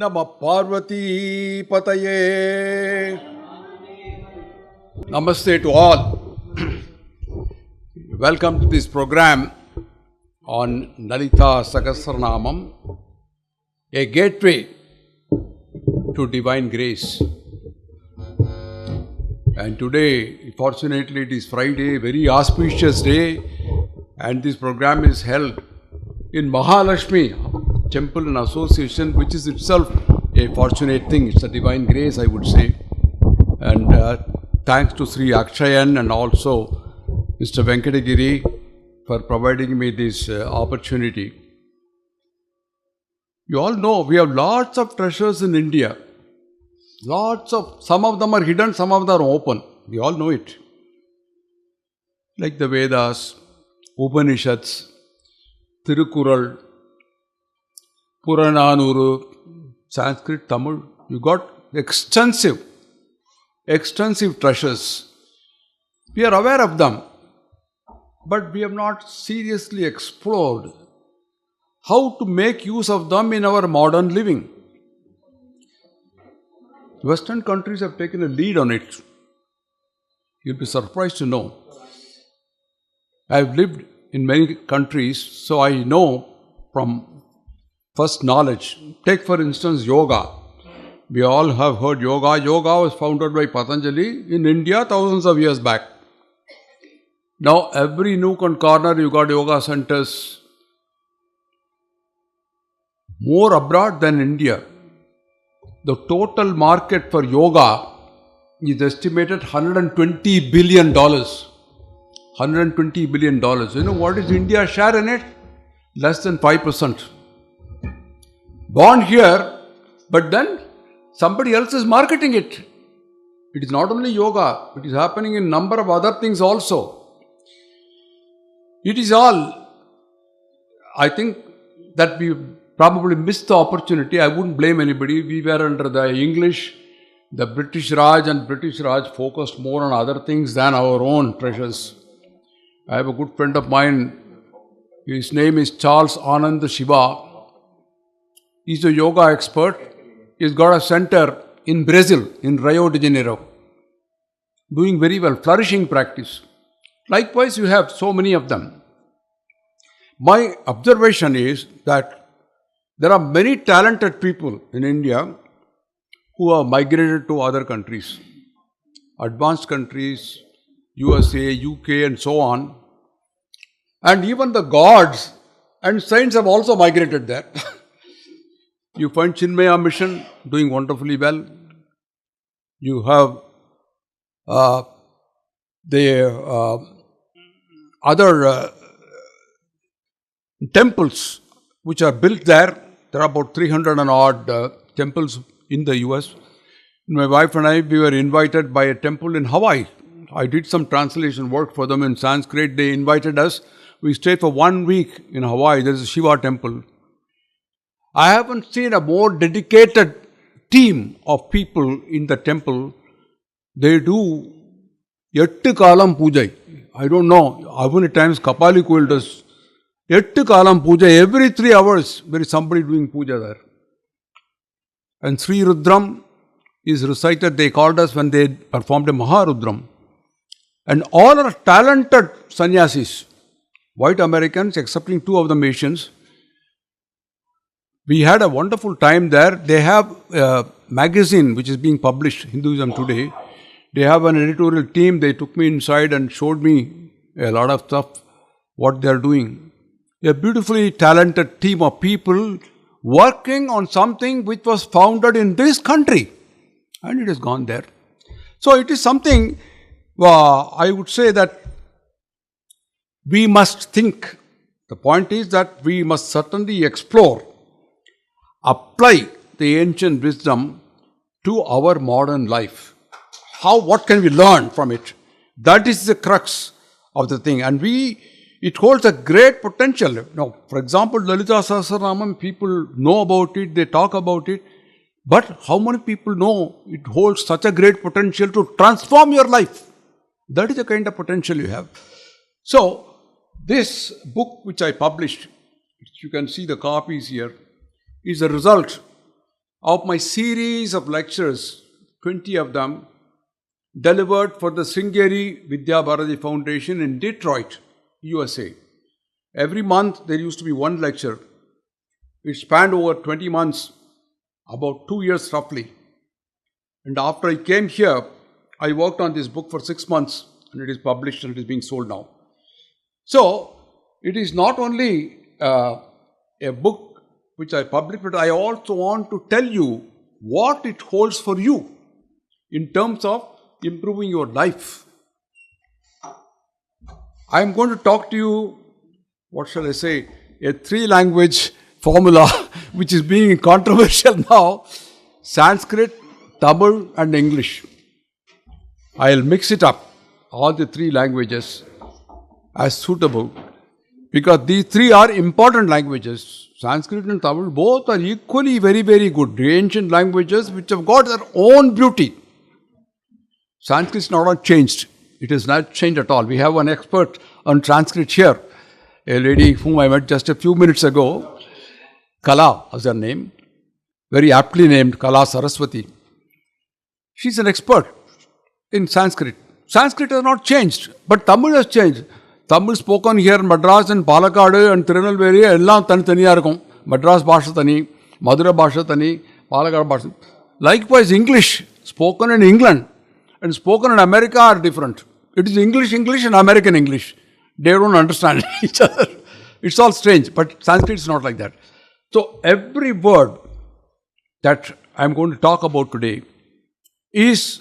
Nama Parvati Pataye. Namaste to all. Welcome to this program on Lalitha Sahasranamam, a gateway to divine grace. And today, fortunately, it is Friday, very auspicious day, and this program is held in Mahalakshmi Temple and Association, which is itself a fortunate thing. It's a divine grace, I would say. And thanks to Sri Akshayan and also Mr. Venkatagiri for providing me this opportunity. You all know we have lots of treasures in India. Some of them are hidden, some of them are open. We all know it. Like the Vedas, Upanishads, Tirukural, Purananuru, Sanskrit, Tamil. You got extensive treasures. We are aware of them, but we have not seriously explored how to make use of them in our modern living. Western countries have taken a lead on it. You'll be surprised to know. I've lived in many countries, so I know from first knowledge. Take for instance yoga. We all have heard yoga. Yoga was founded by Patanjali in India thousands of years back. Now every nook and corner you got yoga centers. More abroad than India. The total market for yoga is estimated $120 billion. $120 billion. You know what is India's share in it? Less than 5%. Born here, but then somebody else is marketing it. It is not only yoga, it is happening in number of other things also. It is all, I think that we probably missed the opportunity. I wouldn't blame anybody. We were under the English, the British Raj, and British Raj focused more on other things than our own treasures. I have a good friend of mine. His name is Charles Anand Shiva. He's a yoga expert. He's got a center in Brazil, in Rio de Janeiro. Doing very well, flourishing practice. Likewise, you have so many of them. My observation is that there are many talented people in India who have migrated to other countries, advanced countries, USA, UK and so on. And even the gods and saints have also migrated there. You find Chinmaya Mission doing wonderfully well. You have the other temples which are built there. There are about 300 and odd temples in the US. My wife and I, we were invited by a temple in Hawaii. I did some translation work for them in Sanskrit. They invited us. We stayed for 1 week in Hawaii. There is a Shiva temple. I haven't seen a more dedicated team of people in the temple. They do Yettu Kalam Puja. I don't know how many times Kapali Koil does. Yettu Kalam Puja. Every 3 hours there is somebody doing puja there. And Sri Rudram is recited. They called us when they performed a Maharudram. And all are talented sannyasis. White Americans, excepting 2 of the Asians. We had a wonderful time there. They have a magazine which is being published, Hinduism Today. They have an editorial team. They took me inside and showed me a lot of stuff, what they are doing. A beautifully talented team of people working on something which was founded in this country. And it has gone there. So it is something, I would say that we must think. The point is that we must certainly explore, apply the ancient wisdom to our modern life. What can we learn from it? That is the crux of the thing. And it holds a great potential. Now, for example, Lalitha Sahasranamam, people know about it, they talk about it. But how many people know it holds such a great potential to transform your life? That is the kind of potential you have. So, this book which I published, which you can see the copies here, is a result of my series of lectures, 20 of them, delivered for the Sringeri Vidya Bharati Foundation in Detroit, USA. Every month there used to be one lecture. It spanned over 20 months, about 2 years roughly. And after I came here, I worked on this book for 6 months and it is published and it is being sold now. So, it is not only a book which I published, but I also want to tell you what it holds for you in terms of improving your life. I am going to talk to you, what shall I say, a 3-language formula which is being controversial now: Sanskrit, Tamil and English. I'll mix it up, all the 3 languages as suitable, because these 3 are important languages. Sanskrit and Tamil both are equally very, very good. The ancient languages which have got their own beauty. Sanskrit is not changed. It is not changed at all. We have one expert on Sanskrit here, a lady whom I met just a few minutes ago. Kala was her name, very aptly named Kala Saraswati. She's an expert in Sanskrit. Sanskrit has not changed, but Tamil has changed. Tamil spoken here in Madras and Palakkad and Tirunelveli, ellam taniya irukum. Madras bhasha tani, Madura bhasha tani, Palakkad bhasha. Likewise, English spoken in England and spoken in America are different. It is English and American English. They don't understand each other. It's all strange, but Sanskrit is not like that. So every word that I'm going to talk about today is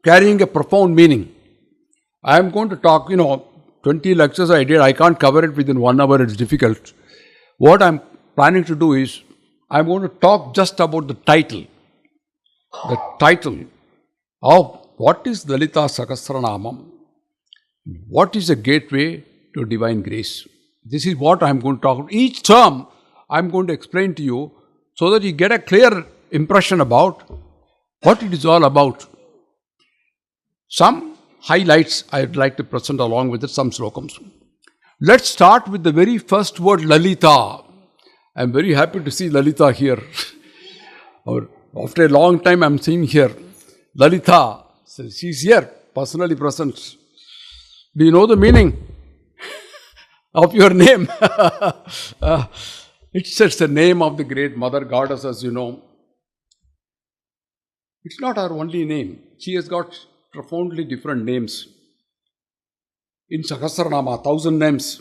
carrying a profound meaning. I'm going to talk, 20 lectures I did. I can't cover it within 1 hour. It's difficult. What I'm planning to do is, I'm going to talk just about the title. The title of what is Lalitha Sahasranamam? What is the gateway to divine grace? This is what I'm going to talk about. Each term I'm going to explain to you so that you get a clear impression about what it is all about. Some highlights I'd like to present along with it, some slokams. Let's start with the very first word, Lalitha. I'm very happy to see Lalitha here. After a long time I'm seeing here. Lalitha, she's here, personally present. Do you know the meaning of your name? It's just the name of the great mother goddess, as you know. It's not her only name. She has got profoundly different names. In Sahasranama, 1,000 names.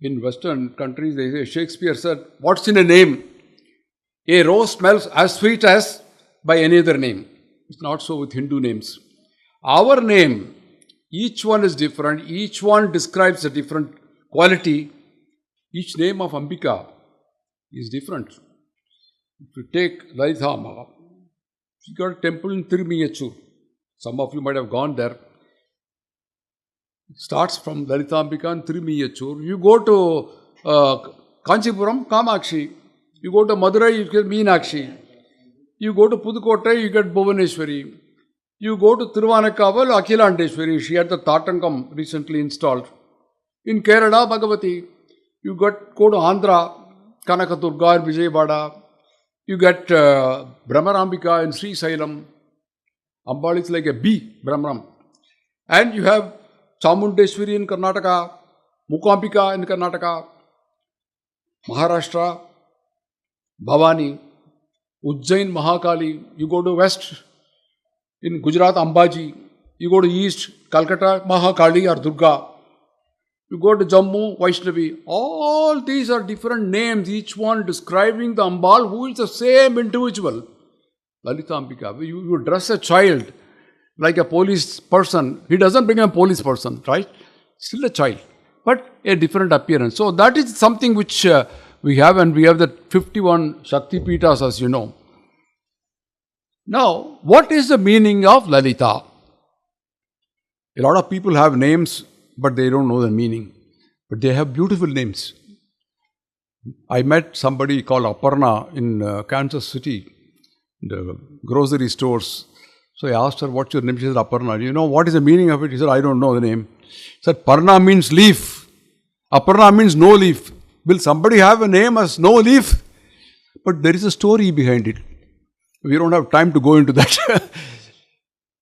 In Western countries, they say, Shakespeare said, what's in a name? A rose smells as sweet as by any other name. It's not so with Hindu names. Our name, each one is different. Each one describes a different quality. Each name of Ambika is different. If you take Lalitha Amma, she got a temple in Tirumiyachur. Some of you might have gone there. It starts from Lalitha Ambika in Tirumiyachur. You go to Kanchipuram, Kamakshi. You go to Madurai, you get Meenakshi. You go to Pudukkottai, you get Bhuvaneshwari. You go to Thiruvanakkaval, Akhilandeshwari. She had the Tatangam recently installed. In Kerala, Bhagavati. You go to Andhra, Kanakadurga and Vijayawada. You get Brahmarambika in Sri Sailam. Ambal is like a bee, Brahmaram. And you have Chamundeshwari in Karnataka, Mukambika in Karnataka, Maharashtra, Bhavani, Ujjain Mahakali. You go to west, in Gujarat, Ambaji. You go to east, Calcutta, Mahakali or Durga. You go to Jammu, Vaishnavi. All these are different names, each one describing the Ambal who is the same individual. Lalitha Ambika. You dress a child like a police person. He doesn't become a police person, right? Still a child, but a different appearance. So that is something which we have, and we have the 51 Shakti Pitas, as you know. Now, what is the meaning of Lalitha? A lot of people have names, but they don't know the meaning. But they have beautiful names. I met somebody called Aparna in Kansas City, the grocery stores. So I asked her, what's your name? She said, Aparna. Do you know what is the meaning of it? She said, I don't know the name. She said, Parna means leaf. Aparna means no leaf. Will somebody have a name as no leaf? But there is a story behind it. We don't have time to go into that.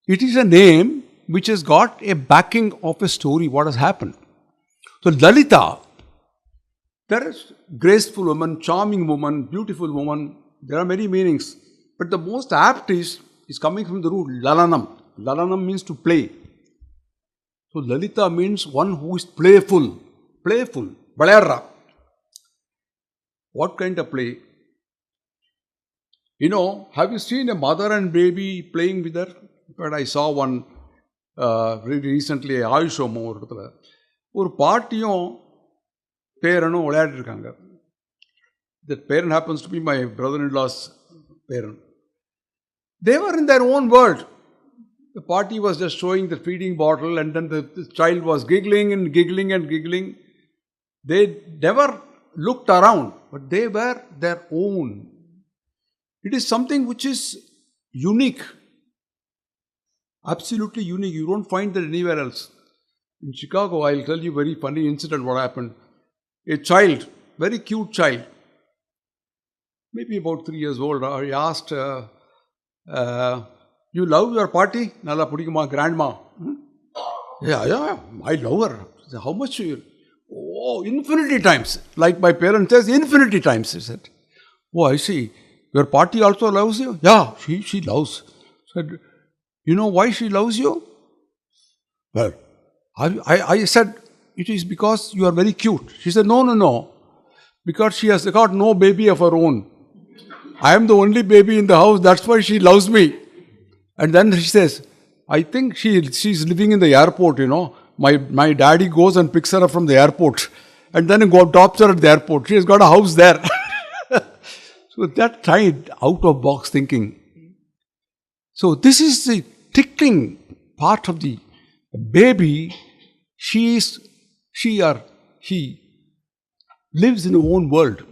It is a name which has got a backing of a story, what has happened. So Lalita, there is graceful woman, charming woman, beautiful woman. There are many meanings. But the most apt is coming from the root Lalanam. Lalanam means to play. So Lalita means one who is playful. Playful. Balayarra. What kind of play? You know, have you seen a mother and baby playing with her? But I saw one recently, ஆயுஷோமோ ஒரு இடத்துல ஒரு பாட்டியும் பேரனும் விளையாடிட்டு இருக்காங்க. That parent happens to be my brother-in-law's parent. They were in their own world. The party was just showing the feeding bottle, and then the child was giggling and giggling and giggling. They never looked around, but they were their own. It is something which is unique. Absolutely unique. You don't find that anywhere else. In Chicago, I'll tell you a very funny incident what happened. A child, very cute child, maybe about 3 years old, he asked, you love your party? Nalla pudikuma, grandma. Yeah, I love her. Said, how much? Oh, infinity times. Like my parents says, infinity times, he said. Oh, I see. Your party also loves you? Yeah, she loves. Said, you know why she loves you? Well, I said, it is because you are very cute. She said, no. Because she has got no baby of her own. I am the only baby in the house, that's why she loves me. And then she says, I think she's living in the airport, you know. My daddy goes and picks her up from the airport and then drops her at the airport. She has got a house there. So that kind out of box thinking. So this is the tickling part of the baby. He lives in her own world.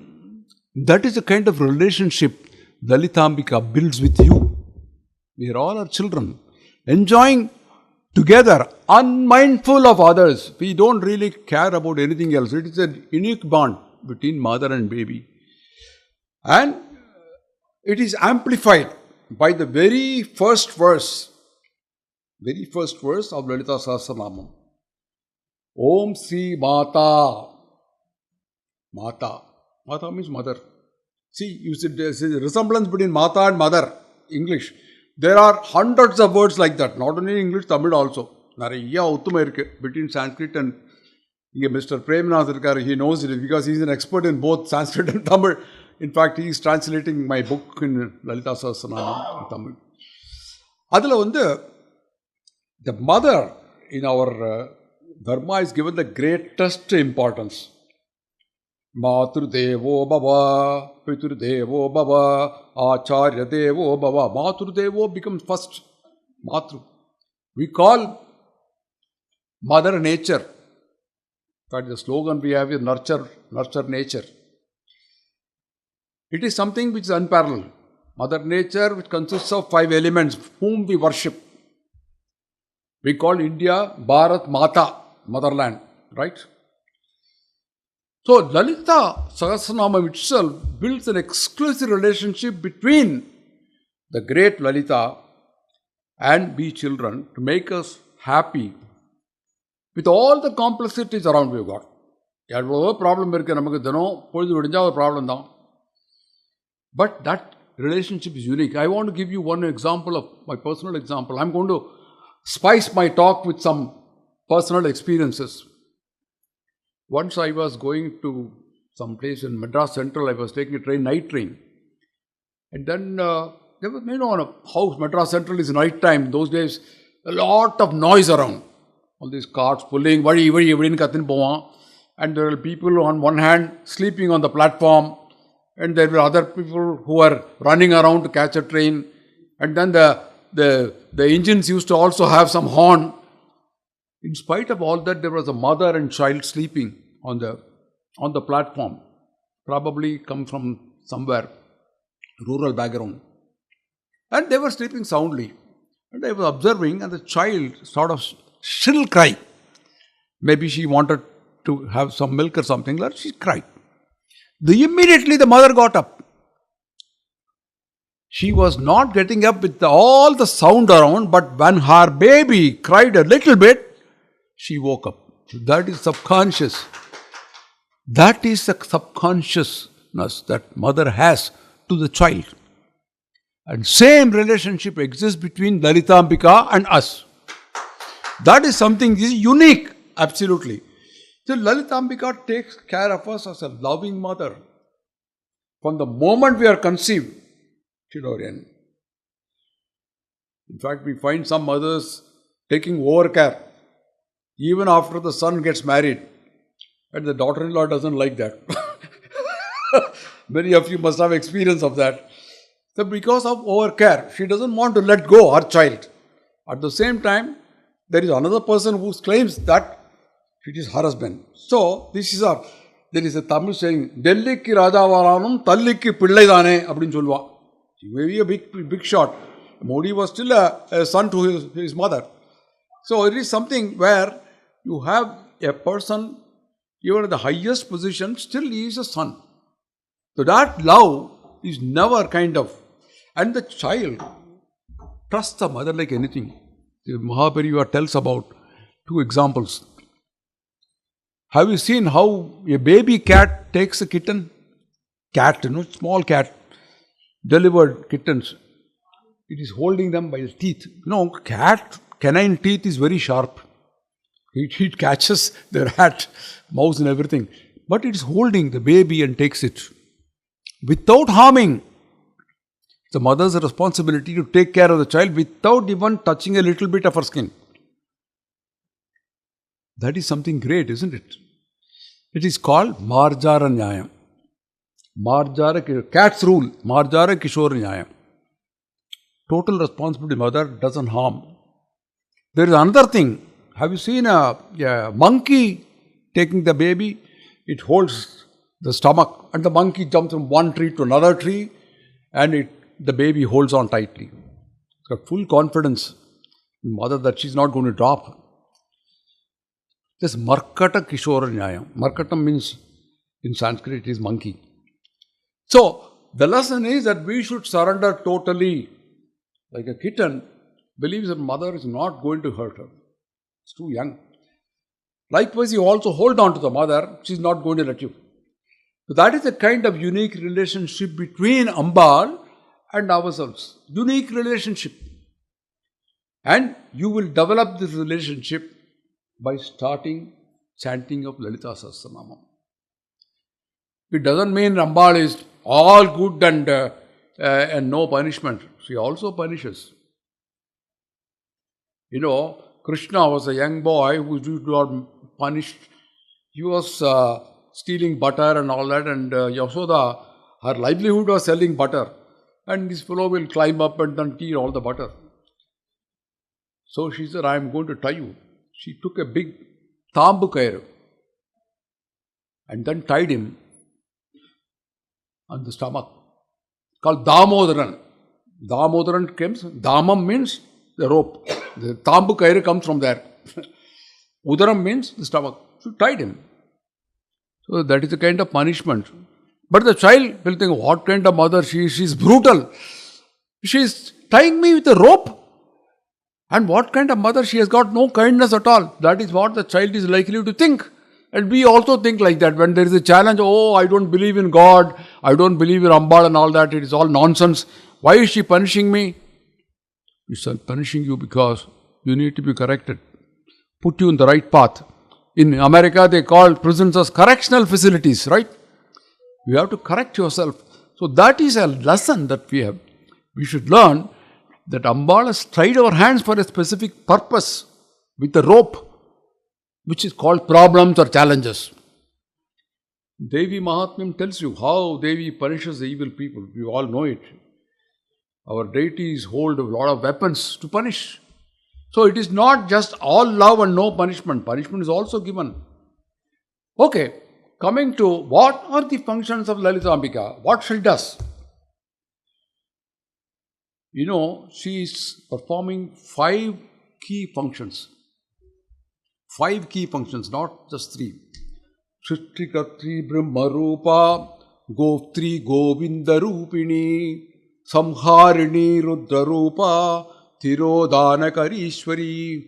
That is the kind of relationship Lalitambika builds with you. We are all our children, enjoying together, unmindful of others. We don't really care about anything else. It is a unique bond between mother and baby. And it is amplified by the very first verse of Lalitha Sahasranamam. Om Sri Mata. Mata means mother. See, you see, there is a resemblance between Mata and mother, English. There are hundreds of words like that, not only in English, Tamil also. Nariya uttuma irukku between Sanskrit and Mr. Premnath, he knows it because he is an expert in both Sanskrit and Tamil. In fact, he is translating my book in Lalitha Sahasranamam in Tamil. Adula the mother in our dharma is given the greatest importance. Matru Devo Baba, Pitur Devo Baba, Acharya Devo Baba. Matru Devo becomes first. Matru. We call Mother Nature. That is the slogan we have is nurture nature. It is something which is unparalleled. Mother Nature, which consists of 5 elements, whom we worship. We call India Bharat Mata, motherland, right? So Lalitha Sahasranamam itself builds an exclusive relationship between the great Lalita and we children to make us happy with all the complexities around we've got. Every problem problem. But that relationship is unique. I want to give you one example of my personal example. I'm going to spice my talk with some personal experiences. Once I was going to some place in Madras Central, I was taking a train, night train. And then there was, on a house, Madras Central is night time. Those days, a lot of noise around. All these carts pulling, and there are people on one hand sleeping on the platform, and there were other people who were running around to catch a train. And then the engines used to also have some horn. In spite of all that, there was a mother and child sleeping on the platform. Probably come from somewhere, rural background. And they were sleeping soundly. And I was observing, and the child sort of shrill cry. Maybe she wanted to have some milk or something, like she cried. Immediately the mother got up She was not getting up with all the sound around, but when her baby cried a little bit, she woke up. That is subconscious. That is the subconsciousness that mother has to the child. And same relationship exists between Lalitambika and us. That is something unique, absolutely. So Lalitambika takes care of us as a loving mother. From the moment we are conceived, children. In fact, we find some mothers taking over care even after the son gets married, and the daughter-in-law doesn't like that. Many of you must have experience of that. So because of over care, she doesn't want to let go her child. At the same time, there is another person who claims that it is her husband. So there is a Tamil saying, Dellikki Rajavaranam Tallikki Pillaidane Abdin Chulva. Maybe a big shot. Modi was still a son to his mother. So it is something where you have a person, even at the highest position, still he is a son. So that love is never kind of, and the child trusts the mother like anything. The Mahaparivara tells about 2 examples. Have you seen how a baby cat takes a kitten? Small cat, delivered kittens. It is holding them by the teeth. Canine teeth is very sharp. It catches the rat, mouse and everything. But it is holding the baby and takes it. Without harming. It's the mother's responsibility to take care of the child without even touching a little bit of her skin. That is something great, isn't it? It is called Marjara Nyayam. Cat's rule, Marjara Kishore Nyayam. Total responsibility, mother doesn't harm. There is another thing. Have you seen a monkey taking the baby? It holds the stomach and the monkey jumps from one tree to another tree and the baby holds on tightly. It's got full confidence in mother that she's not going to drop. This Markata Kishora Nyayam. Markata means in Sanskrit it is monkey. So the lesson is that we should surrender totally. Like a kitten believes that mother is not going to hurt her. It's too young. Likewise, you also hold on to the mother, she's not going to let you. So that is a kind of unique relationship between Ambal and ourselves. Unique relationship. And you will develop this relationship by starting chanting of Lalitha Sahasranamam. It doesn't mean Ambal is all good and no punishment. She also punishes. Krishna was a young boy who got punished. He was stealing butter and all that, and Yashoda, her livelihood was selling butter. And this fellow will climb up and then eat all the butter. So she said, I am going to tie you. She took a big tambu kair and then tied him on the stomach, called Damodaran. Damodaran comes, Damam means the rope. The tambu kair comes from there. Udaram means the stomach. So tied him. So that is a kind of punishment. But the child will think, what kind of mother she is? She is brutal. She is tying me with a rope. And what kind of mother? She has got no kindness at all. That is what the child is likely to think. And we also think like that. When there is a challenge, I don't believe in God. I don't believe in Ambal and all that. It is all nonsense. Why is she punishing me? She is punishing you because you need to be corrected. Put you in the right path. In America, they call prisons as correctional facilities, right? You have to correct yourself. So that is a lesson that we have. We should learn that Ambal has tied our hands for a specific purpose with a rope, which is called problems or challenges. Devi Mahatmyam tells you how Devi punishes the evil people. You all know it. Our deities hold a lot of weapons to punish. So it is not just all love and no punishment. Punishment is also given. Okay, coming to what are the functions of Lalitha Ambika? What she does? She is performing 5 key functions. 5 key functions, not just 3. Shrishtikatri Brahmarupa Goptri Govinda Rupini Samharini Rudrarupa Thirodana Karishwari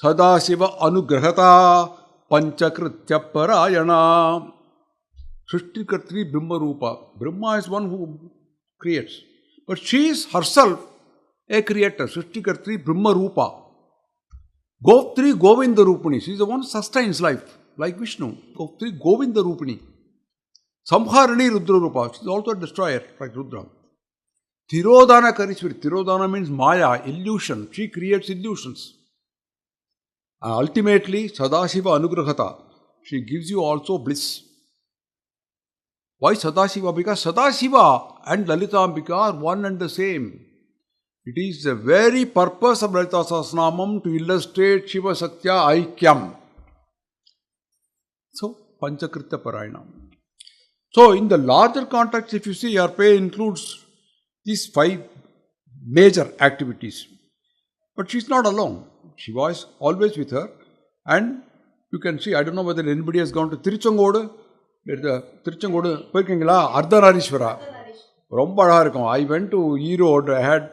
Sadashiva Anugrahata Panchakritya Parayana. Srishtikartri Brahma Rupa. Brahma is one who creates. But she is herself a creator. Srishtikartri Brahma Rupa. Govtri Govinda Rupani. She is the one who sustains life. Like Vishnu. Govtri Govinda Rupani. Samharini Rudra Rupa. She is also a destroyer like Rudra. Thirodana Karishwari. Thirodana means Maya, illusion. She creates illusions. And ultimately, Sadashiva Anugrahata. She gives you also bliss. Why Sadashiva? Because Sadashiva and Lalitambika are one and the same. It is the very purpose of Lalitha Sahasranamam to illustrate Shiva Saktya Aikyam. So, Panchakritya Parayana. So, in the larger context, if you see, Arpe includes these 5 major activities. But she is not alone. Shiva is always with her. And you can see, I don't know whether anybody has gone to Tiruchengodu. Tiruchengodu போயிருக்கீங்களா அர்த்தநாரீஸ்வரா ரொம்ப அழகா இருக்கும். I went to Erode. I had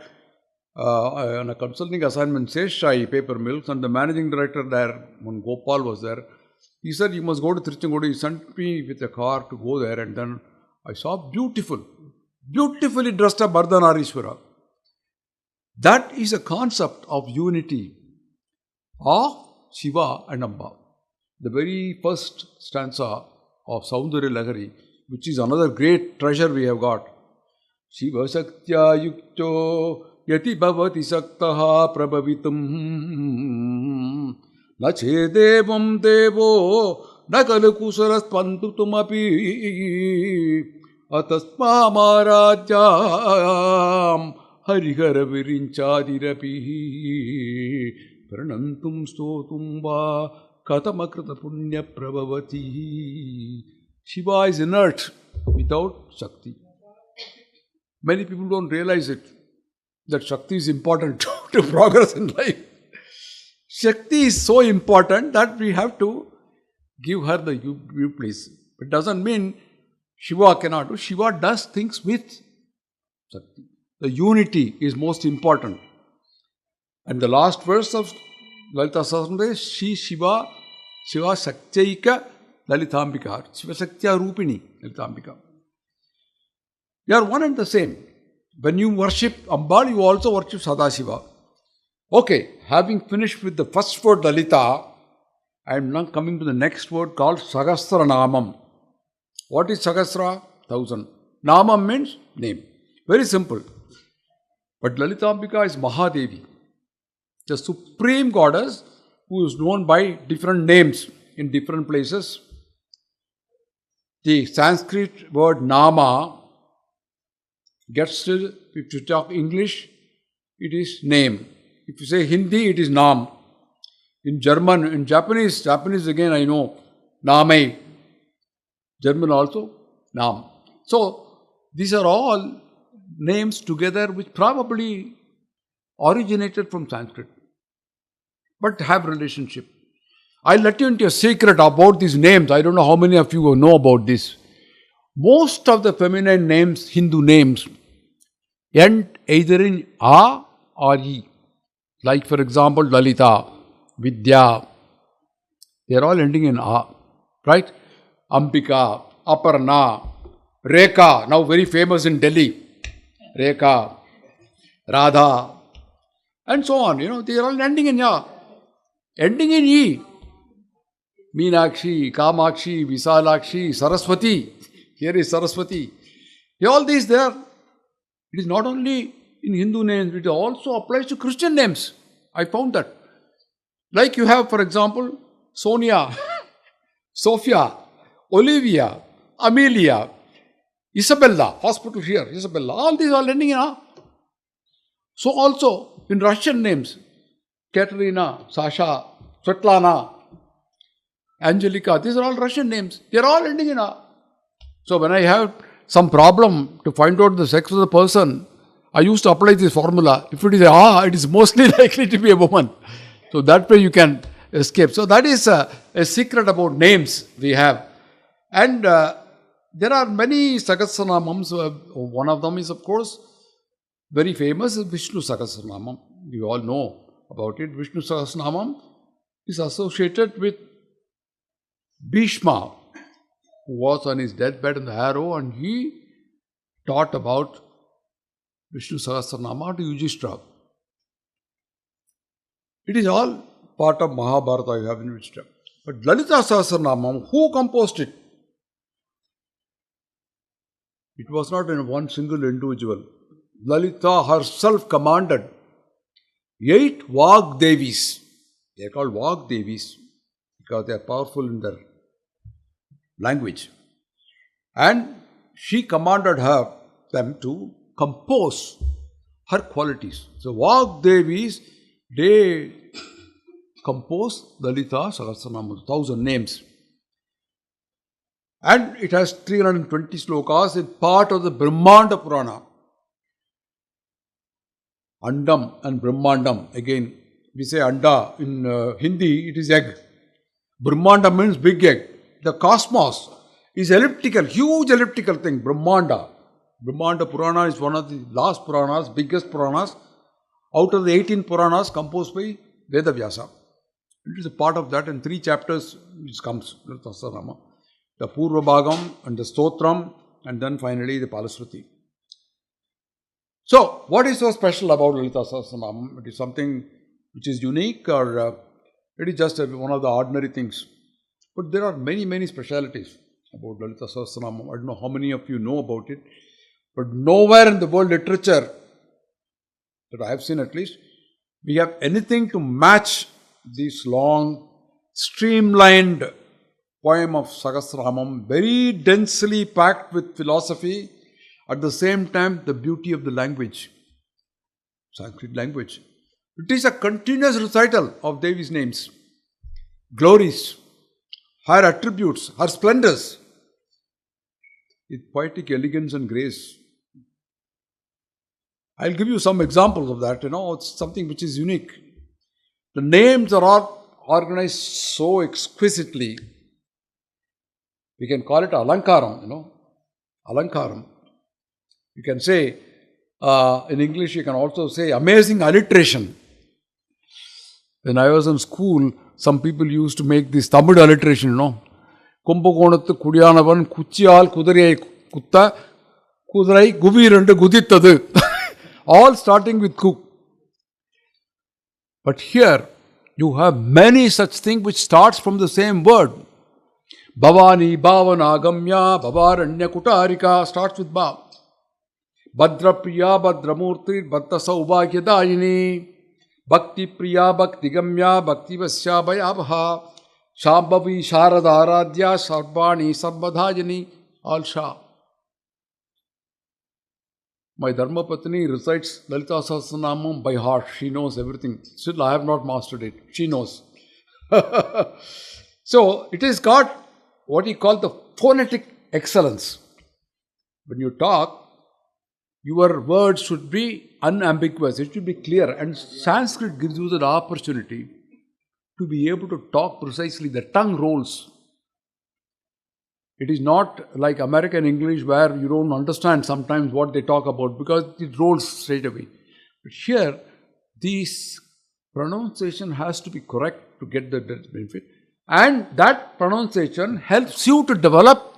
on a consulting assignment Seshai paper mills, and the managing director there, when Gopal was there, he said you must go to Tiruchengodu. He sent me with a car to go there, and then I saw beautifully dressed up Ardhanarishwara. That is a concept of unity of Shiva and Amba. The very first stanza of Saundarya Lahari, which is another great treasure we have got. Shiva Saktya Yukto Yati Bhavati Saktaha Prabhavitum Na Chedevam Devo Na Kalakusaras Pantutumapi Atasma Marajam Harihara Virinchadirapi Pranantum Stotumba Katamakrata Punya Prabhavati. Shiva is inert without Shakti. Many people don't realize it, that Shakti is important to progress in life. Shakti is so important that we have to give her the due place. It doesn't mean Shiva cannot do. Shiva does things with Shakti. The unity is most important. And the last verse of Lalitha Sahasranamam is Shiva Sakyaika Lalitambika. Shiva Saktya Rupini Lalitambika. They are one and the same. When you worship Ambal, you also worship Sadashiva. Okay, having finished with the first word Lalita, I am now coming to the next word called Sahasranamam. What is Sahasra? 1000. Namam means name. Very simple. But Lalitambika is Mahadevi, the supreme goddess who is known by different names in different places. The Sanskrit word Nama gets to, if you talk English, it is name. If you say Hindi, it is Nam. In German, in Japanese again I know, Name. German also, Nam. So, these are all names together which probably originated from Sanskrit, but have relationship. I'll let you into a secret about these names. I don't know how many of you know about this. Most of the feminine names, Hindu names, end either in A or E. Like for example, Lalita, Vidya, they are all ending in A, right? Ambika, Aparna, Rekha, now very famous in Delhi, Rekha, Radha, and so on. You know, they are all ending in Ya. Ending in E. Meenakshi, Kamakshi, Visalakshi, Saraswati. Here is Saraswati. All these there. It is not only in Hindu names, it also applies to Christian names. I found that. Like you have, for example, Sonia, Sophia, Olivia, Amelia, Isabella, hospital here, Isabella. All these are ending in A. So also in Russian names, Katerina, Sasha, Svetlana, Angelica, these are all Russian names. They are all ending in A. So when I have some problem to find out the sex of the person, I used to apply this formula. If it is A, it is mostly likely to be a woman. So that way you can escape. So that is a secret about names we have. And there are many Sahasranamams. One of them is, of course, very famous is Vishnu Sahasranamam. You all know about it. Vishnu Sahasranamam is associated with Bhishma, who was on his deathbed in the Harrow, and he taught about Vishnu Sahasranama to Yudhishthira. It is all part of Mahabharata you have in Yudhishthira. But Lalitha Sahasranamam, who composed it? It was not in one single individual. Lalitha herself commanded 8 Vagdevis. They are called Vagdevis because they are powerful in their language. And she commanded them to compose her qualities. So Vagdevis, they composed Lalitha Sahasranamam, 1000 names. And it has 320 slokas. It's part of the Brahmanda Purana. Andam and Brahmandam. Again, we say Anda. In Hindi, it is egg. Brahmanda means big egg. The cosmos is elliptical, huge elliptical thing. Brahmanda. Brahmanda Purana is one of the last Puranas, biggest Puranas. Out of the 18 Puranas composed by Veda Vyasa. It is a part of that, and 3 chapters which comes. The Purva Bhagam and the Stotram, and then finally the Palasruti. So, what is so special about Lalitha Sahasranamam? It is something which is unique, or it is just one of the ordinary things. But there are many, many specialities about Lalitha Sahasranamam. I don't know how many of you know about it, but nowhere in the world literature, that I have seen at least, we have anything to match this long, streamlined poem of Sahasranamam, very densely packed with philosophy, at the same time the beauty of the language, Sanskrit language. It is a continuous recital of Devi's names, glories, her attributes, her splendors, with poetic elegance and grace. I'll give you some examples of that. It's something which is unique. The names are all organized so exquisitely. We can call it Alankaram, Alankaram. You can say, in English, you can also say amazing alliteration. When I was in school, some people used to make this Tamil alliteration, Kumbakonathu Kudiyanavan Kuchiyal Kudariyai Kutta Kudarai Guvirandu Gudittadu. All starting with Ku. But here, you have many such things which starts from the same word. Bhavani, Bhavana, Gamya, Bhavaranya, Kutarika starts with Bhav. Bhadra Priya, Bhadramurti, Bhatta Saubhagyadayini, Bhakti Priya, Bhakti Gamya, Bhakti Vasya Bhayabha, Shambhavi, Sharada Aradhya, Sarvani, Sarvadhayani, all Shah. My Dharmapatni recites Lalitha Sahasranamam by heart. She knows everything. Still, I have not mastered it. She knows. So, it has got what he called the phonetic excellence. When you talk, your words should be unambiguous. It should be clear. And Sanskrit gives you the opportunity to be able to talk precisely. The tongue rolls. It is not like American English where you don't understand sometimes what they talk about because it rolls straight away. But here, this pronunciation has to be correct to get the benefit. And that pronunciation helps you to develop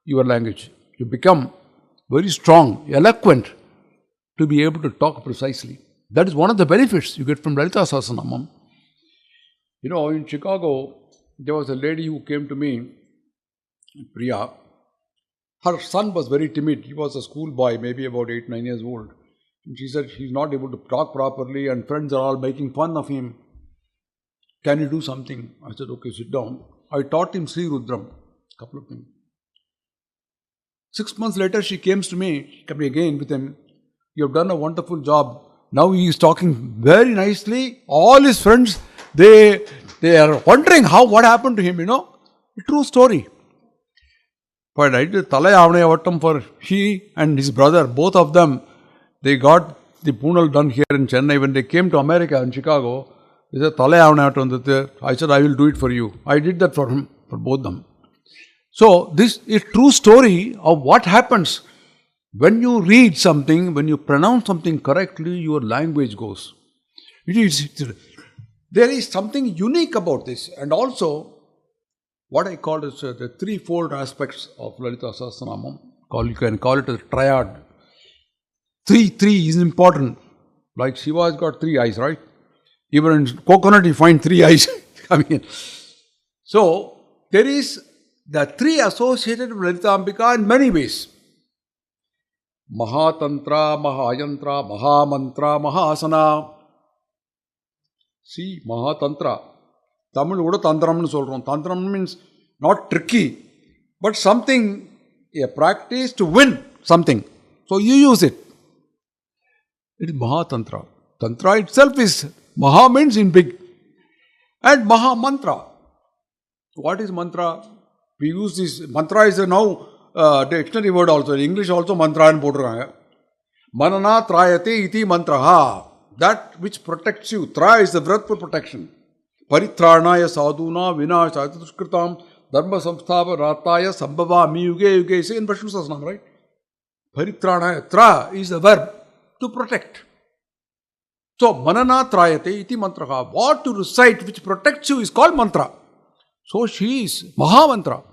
your language. You become very strong, eloquent to be able to talk precisely. That is one of the benefits you get from Lalitha Sahasranamam. In Chicago, there was a lady who came to me, Priya. Her son was very timid. He was a schoolboy, maybe about 8-9 years old. And she said he's not able to talk properly and friends are all making fun of him. Can you do something? I said, okay, sit down. I taught him Sri Rudram, a couple of things. 6 months later, she came to me again with him. You have done a wonderful job. Now he is talking very nicely. All his friends, they are wondering what happened to him, A true story. But I did Talai Avanayavattam for he and his brother, both of them, they got the Poonal done here in Chennai. When they came to America in Chicago, they said, Talai Avanayavattam. I said, I will do it for you. I did that for him, for both them. So, this is true story of what happens When you read something, when you pronounce something correctly, your language goes. There is something unique about this. And also, what I call is the threefold aspects of Lalitha Sahasranamam. You can call it a triad. Three is important. Like Shiva has got 3 eyes, right? Even in coconut you find 3 eyes coming in. So, there is the 3 associated with Lalita Ambika in many ways. Mahatantra, Mahayantra, Mahamantra, Mahasana. See, Mahatantra. Tamil oda Tantram nu solrom. Tantram means not tricky, but something, a practice to win something. So you use it. It is Mahatantra. Tantra itself is, Maha means in big. And Maha Mantra. What is mantra? We use this, mantra is now dictionary word also. In English also mantra and potranga. Manana trayate iti mantraha. That which protects you. Tra is the breath for protection. Paritranaya sadhuna vinashaya dushkritam dharma samsthava rataya sambhava mi yuge yuge. Say in Vishnu Sahasranam, right? Paritranaya. Tra is the verb to protect. So, manana trayate iti mantraha. What to recite which protects you is called mantra. So, she is Maha Mantra.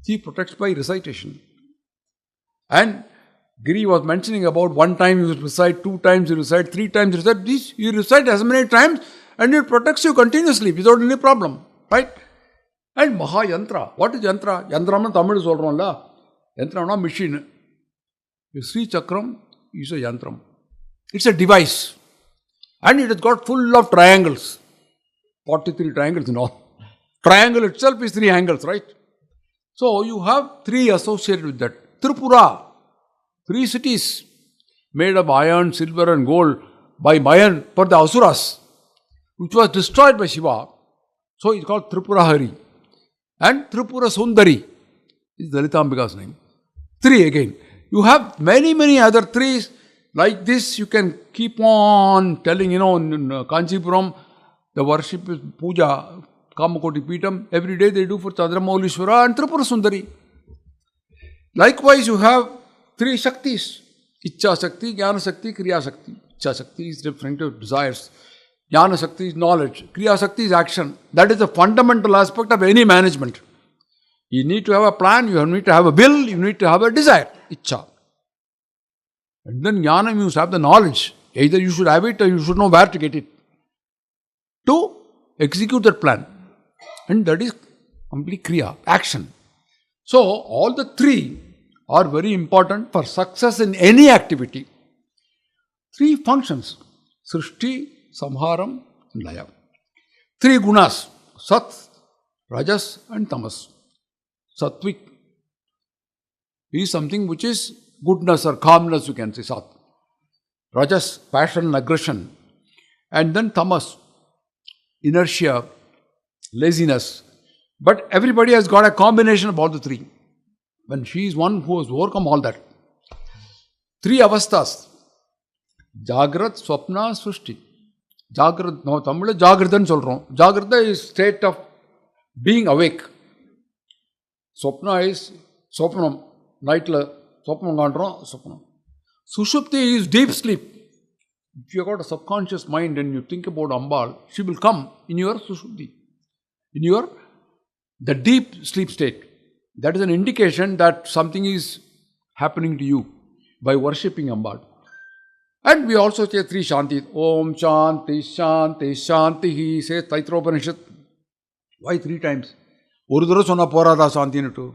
She protects by recitation. And Giri was mentioning about 1 time you recite, 2 times you recite, 3 times you recite. This you recite as many times and it protects you continuously without any problem. Right? And Maha Yantra. What is Yantra? Yantra means Tamil solron la. Yantra na machine. The Sri Chakram is a Yantram. It's a device. And it has got full of triangles. 43 triangles in all. Triangle itself is 3 angles, right? So you have 3 associated with that. Tripura, 3 cities made of iron, silver and gold by Mayan for the Asuras, which was destroyed by Shiva. So it's called Tripura Hari. And Tripura Sundari is Lalita Ambika's name. 3 again. You have many other 3s like this. You can keep on telling, in Kanchipuram, the worship is puja, Kamakoti Pitam. Every day they do for Chandramaulishwara and Tripura Sundari. Likewise, you have 3 Shaktis. Ichcha Shakti, Jnana Shakti, Kriya Shakti. Ichcha Shakti is referring to desires. Jnana Shakti is knowledge. Kriya Shakti is action. That is the fundamental aspect of any management. You need to have a plan, you need to have a will, you need to have a desire. Ichcha. And then Jnana means have the knowledge. Either you should have it or you should know where to get it. To execute that plan. And that is complete Kriya, action. So, all the 3 are very important for success in any activity. 3 functions. Srishti, Samharam and Laya. 3 gunas. Sat, Rajas and Tamas. Sattvic is something which is goodness or calmness, you can say, Sat. Rajas, passion and aggression. And then Tamas, inertia, laziness. But everybody has got a combination of all the 3. When she is one who has overcome all that. 3 avasthas. Jagrat, Swapna, Srishti. Jagrat, no, Tamil Jagrathan solron. Jagrata is state of being awake. Swapna is Swapnam. Nightla Swapnam gandron, Swapnam. Sushupti is deep sleep. If you have got a subconscious mind and you think about Ambal, she will come in your Sushupti. In the deep sleep state. That is an indication that something is happening to you by worshipping Ambal. And we also say 3 Shanti. Om Shanti, Shanti, Shanti. Say Taitra Upanishad. Why 3 times? Urudara sonna porada Shanti nittu.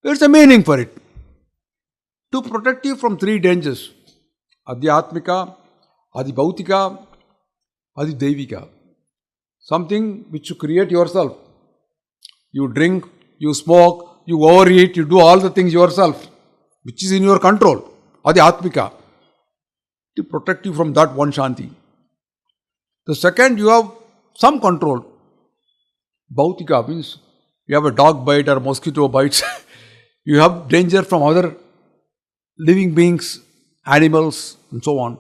There's a meaning for it. To protect you from 3 dangers. Adhyatmika, Adibhautika, Adidevika. Something which you create yourself. You drink, you smoke, you overeat, you do all the things yourself, which is in your control. Adhyatmika. To protect you from that one Shanti. The second, you have some control. Bhautika means you have a dog bite or mosquito bites. You have danger from other living beings, animals and so on.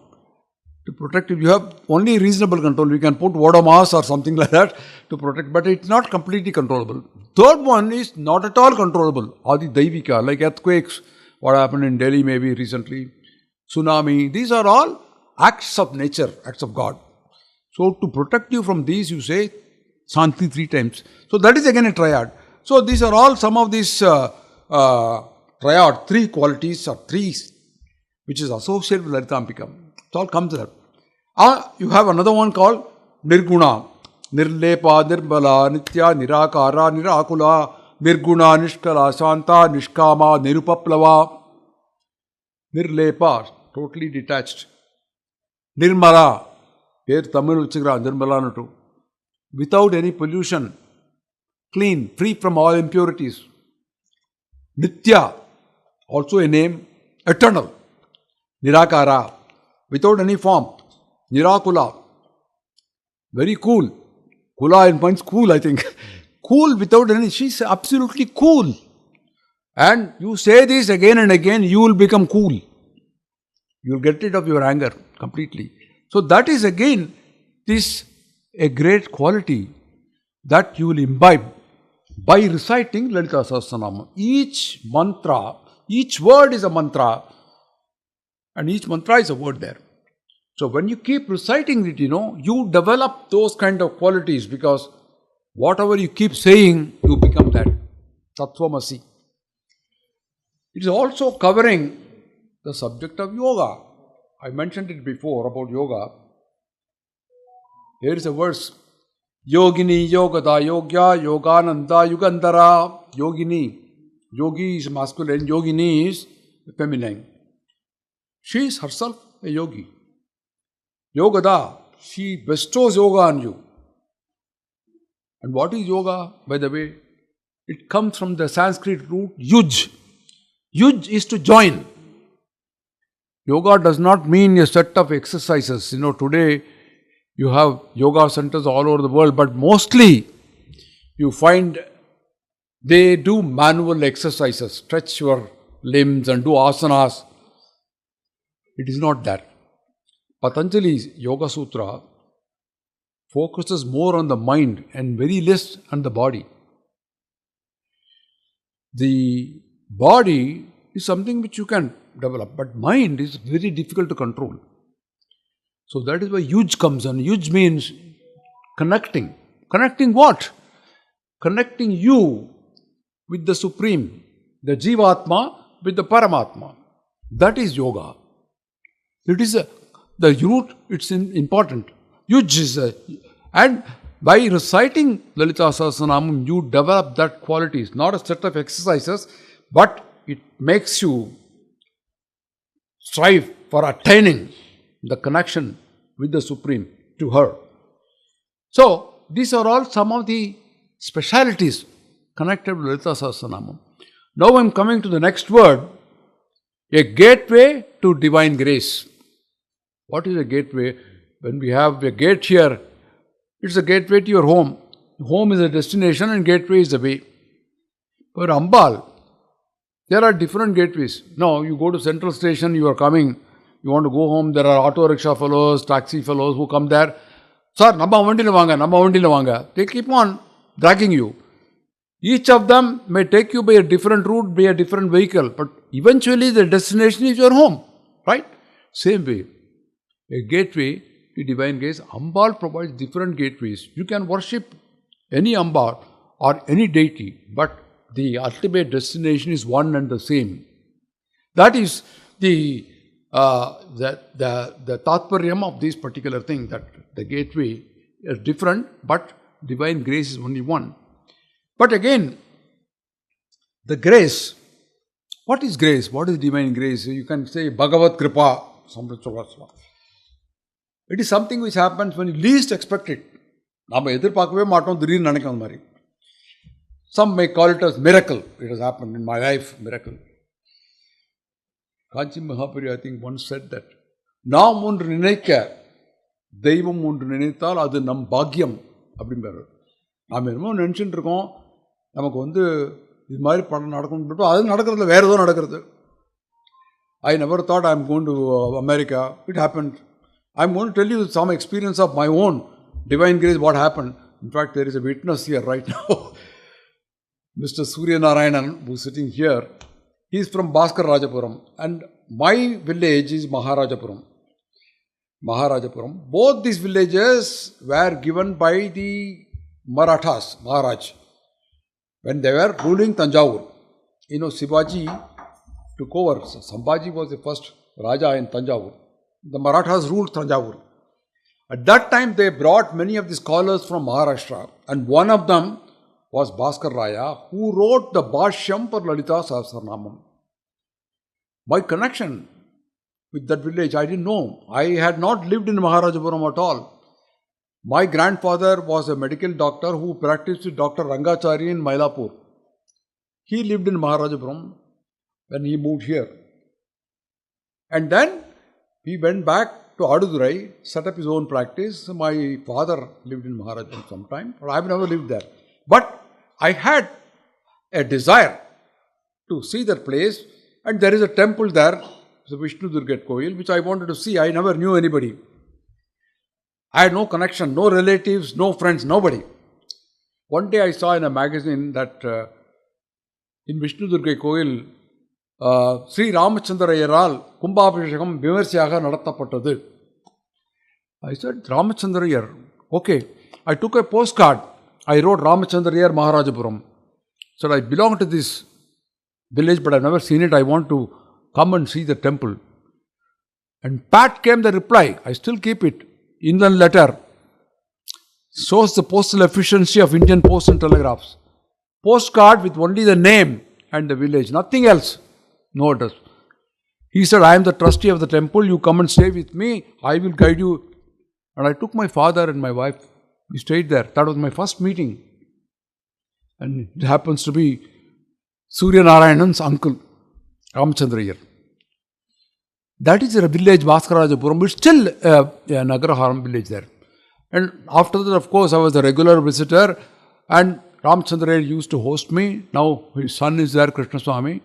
To protect you, you have only reasonable control. You can put Vodamas or something like that to protect, but it's not completely controllable. Third one is not at all controllable. Adi Daivika, like earthquakes, what happened in Delhi maybe recently, tsunami. These are all acts of nature, acts of God. So to protect you from these, you say Shanti 3 times. So that is again a triad. So these are all some of these triad, 3 qualities or 3 which is associated with Lalitha Ambika. It all comes there. You have another one called Nirguna. Nirlepa, Nirbala, Nitya, Nirakara, Nirakula, Nirguna, Nishkala, Shanta, Nishkama, Nirupaplava. Nirlepa, totally detached. Nirmala, here Tamil Vichigra, Nirmala Natu. Without any pollution, clean, free from all impurities. Nitya, also a name, eternal. Nirakara, without any form. Nirakula, very cool. Kula in points cool, I think. Cool without any, she's absolutely cool. And you say this again and again, you will become cool. You will get rid of your anger completely. So that is again this a great quality that you will imbibe by reciting Lalitha Sahasranamam. Each mantra, each word is a mantra, and each mantra is a word there. So when you keep reciting it, you develop those kind of qualities, because whatever you keep saying, you become that. Tattvamasi. It is also covering the subject of yoga. I mentioned it before about yoga. Here is a verse. Yogini yogada yogya yogananda yugandara. Yogini. Yogi is masculine, yogini is feminine. She is herself a yogi. Yogada, she bestows yoga on you. And what is yoga, by the way? It comes from the Sanskrit root yuj. Yuj is to join. Yoga does not mean a set of exercises. Today you have yoga centers all over the world, but mostly you find they do manual exercises, stretch your limbs and do asanas. It is not that. Patanjali's Yoga Sutra focuses more on the mind and very less on the body. The body is something which you can develop, but mind is very difficult to control. So that is why yuj comes on. Yuj means connecting. Connecting what? Connecting you with the Supreme, the Jivatma with the Paramatma. That is yoga. It is the root, it's important. Yuj is and by reciting Lalitha Sahasranamam, you develop that qualities, not a set of exercises, but it makes you strive for attaining the connection with the Supreme, to her. So, these are all some of the specialities connected with Lalitha Sahasranamam. Now I am coming to the next word, a gateway to divine grace. What is a gateway? When we have a gate here, it's a gateway to your home. Home is a destination and gateway is the way. For Ambal, there are different gateways. Now, you go to Central Station, you are coming, you want to go home, there are auto rickshaw fellows, taxi fellows who come there. Sir, Namma vandila vanga. They keep on dragging you. Each of them may take you by a different route, by a different vehicle, but eventually the destination is your home, right? Same way. A gateway to divine grace. Ambal provides different gateways. You can worship any Ambal or any deity, but the ultimate destination is one and the same. That is the tatparyam of this particular thing, that the gateway is different, but divine grace is only one. But again, the grace, what is grace? What is divine grace? You can say Bhagavat Kripa. It is something which happens when you least expect it. Some may call it as miracle. It has happened in my life, miracle. Kanchi Mahapuri, I think, once said that. Naam ondru ninaikka, Deivam ondru ninaithal, adu nam bhagyam. அப்படிம்பாரு. நாம் என்னமோ நினச்சிட்டு இருக்கோம், நமக்கு இது மாதிரி படம் நடக்கணும், அது நடக்கிறது வேறு ஏதோ நடக்கிறது. I never thought I am going to America. It happened. I am going to tell you some experience of my own divine grace, what happened. In fact, there is a witness here right now. Mr. Surya Narayanan, who is sitting here, He is from Bhaskar Rajapuram and my village is Maharajapuram. Both these villages were given by the Marathas, Maharaj, when they were ruling Tanjavur. Shivaji took over. Sambhaji was the first Raja in Tanjavur. The Marathas ruled Tanjavur. At that time, they brought many of the scholars from Maharashtra, and one of them was Bhaskar Raya, who wrote the Bhashyam for Lalitha Sahasranamam. My connection with that village, I didn't know. I had not lived in Maharajapuram at all. My grandfather was a medical doctor who practiced with Dr. Rangachari in Mylapore. He lived in Maharajapuram when he moved here. And then he went back to Adudurai, set up his own practice. My father lived in Maharajapuram sometime, but I have never lived there. But I had a desire to see that place, and there is a temple there, the Vishnu Durgat Koil, which I wanted to see. I never knew anybody. I had no connection, no relatives, no friends, nobody. One day I saw in a magazine that in Vishnu Durgat Koil, Sri Ramachandrayaral Kumbhabhishekam Vimarsyaga Nadattapattadu. I said, Ramachandrayar. Okay. I took a postcard. I wrote Ramachandrayar Maharajapuram. Said, I belong to this village, but I've never seen it. I want to come and see the temple. And pat came the reply. I still keep it. Indian letter. Shows the postal efficiency of Indian Post and Telegraphs. Postcard with only the name and the village. Nothing else. No address. He said, I am the trustee of the temple. You come and stay with me. I will guide you. And I took my father and my wife. We stayed there. That was my first meeting. And it happens to be Surya Narayanan's uncle, Ramachandrayar. That is a village, Bhaskarajapuram, but still a Nagaraharam village there. And after that, of course, I was a regular visitor, and Ramachandrayar used to host me. Now his son is there, Krishna Swami.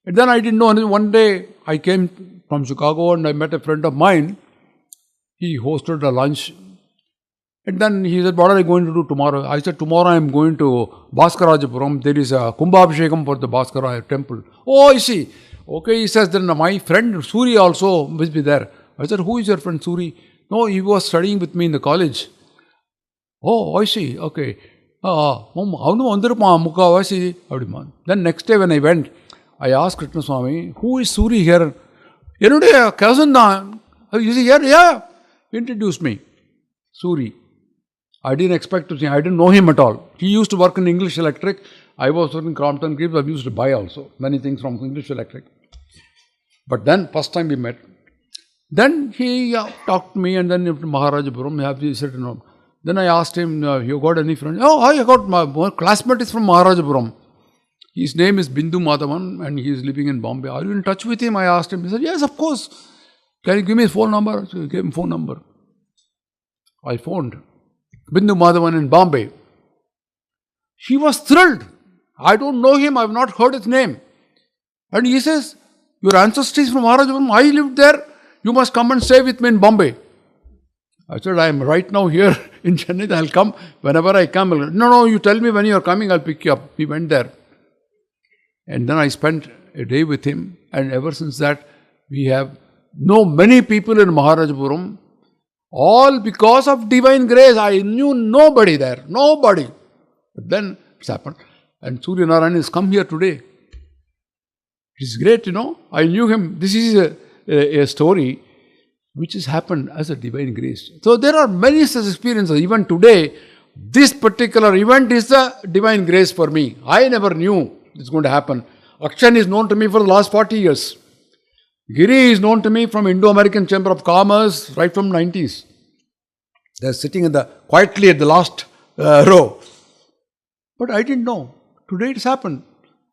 And then I didn't know. And one day I came from Chicago and I met a friend of mine. He hosted a lunch. And then he said, what are you going to do tomorrow? I said, tomorrow I am going to Bhaskarajapuram. There is a Kumbhabhishekam for the Bhaskara temple. Oh, I see. Okay, he says, then my friend Suri also must be there. I said, who is your friend Suri? No, he was studying with me in the college. Oh, I see. Okay. Then next day when I went, I asked Krishna Swami, who is Suri here? You know, cousin, is he here? Yeah. He introduced me. Suri. I didn't expect to see him. I didn't know him at all. He used to work in English Electric. I was working in Crompton Greaves. I used to buy also many things from English Electric. But then, first time we met. Then he talked to me, and then Maharajapuram, he said, no. Then I asked him, you got any friends? Oh, I got my classmate is from Maharajapuram. His name is Bindu Madhavan and he is living in Bombay. Are you in touch with him? I asked him. He said, yes, of course. Can you give me his phone number? So he gave him phone number. I phoned Bindu Madhavan in Bombay. He was thrilled. I don't know him. I have not heard his name. And he says, your ancestors from Maharajapuram, I lived there. You must come and stay with me in Bombay. I said, I am right now here in Chennai. I'll come whenever I come. No, you tell me when you are coming, I'll pick you up. We went there. And then I spent a day with him. And ever since that, we have known many people in Maharajapuram. All because of divine grace. I knew nobody there. Nobody. But then it's happened. And Surya Narayan has come here today. It's great, I knew him. This is a story which has happened as a divine grace. So there are many such experiences. Even today, this particular event is a divine grace for me. I never knew it's going to happen. Akshan is known to me for the last 40 years. Giri is known to me from Indo-American Chamber of Commerce right from 90s. They're sitting quietly at the last row. But I didn't know. Today it's happened.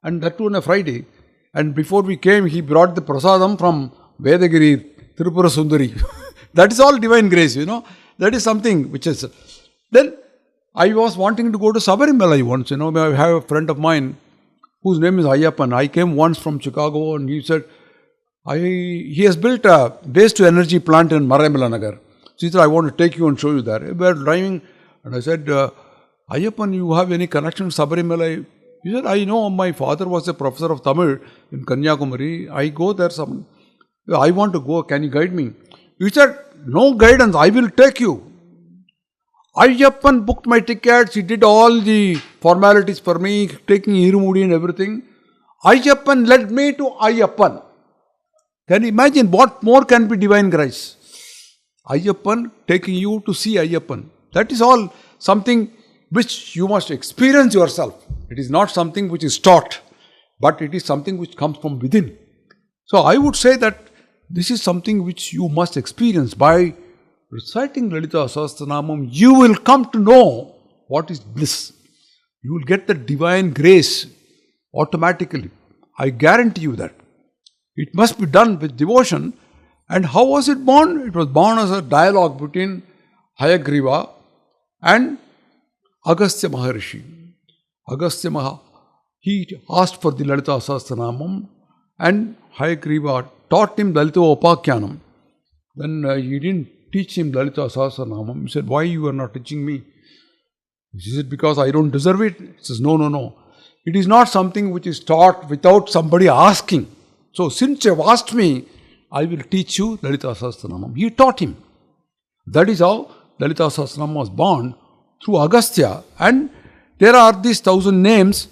And that too on a Friday. And before we came, he brought the prasadam from Vedagiri, Tirupura Sundari. That is all divine grace, That is something which is... Then I was wanting to go to Sabarimala once, I have a friend of mine whose name is Ayyappan. I came once from Chicago and he said, he has built a waste to energy plant in Maraimala Nagar. So he said, I want to take you and show you there. We were driving and I said, Ayyappan, you have any connection to Sabarimala? He said, I know my father was a professor of Tamil in Kanyakumari. I go there I want to go, can you guide me? He said, no guidance, I will take you. Ayyappan booked my tickets, he did all the formalities for me, taking Irumudi and everything. Ayyappan led me to Ayyappan. Can you imagine what more can be divine grace? Ayyappan taking you to see Ayyappan. That is all something which you must experience yourself. It is not something which is taught, but it is something which comes from within. So I would say that this is something which you must experience. By reciting Lalitha Sahasranamam, you will come to know what is bliss. You will get the divine grace automatically. I guarantee you that. It must be done with devotion. And how was it born? It was born as a dialogue between Hayagriva and Agastya Maharishi. Agastya Maha, he asked for the Lalitha Sahasranamam and Hayagriva taught him Lalita Upakyanam. Then he didn't teach him Lalita Sahasranamam. He said, why you are not teaching me? He said, because I don't deserve it. He says, no. It is not something which is taught without somebody asking. So since you have asked me, I will teach you Lalitha Sahasranamam. He taught him. That is how Lalitha Sahasranamam was born, through Agastya. And there are these 1,000 names.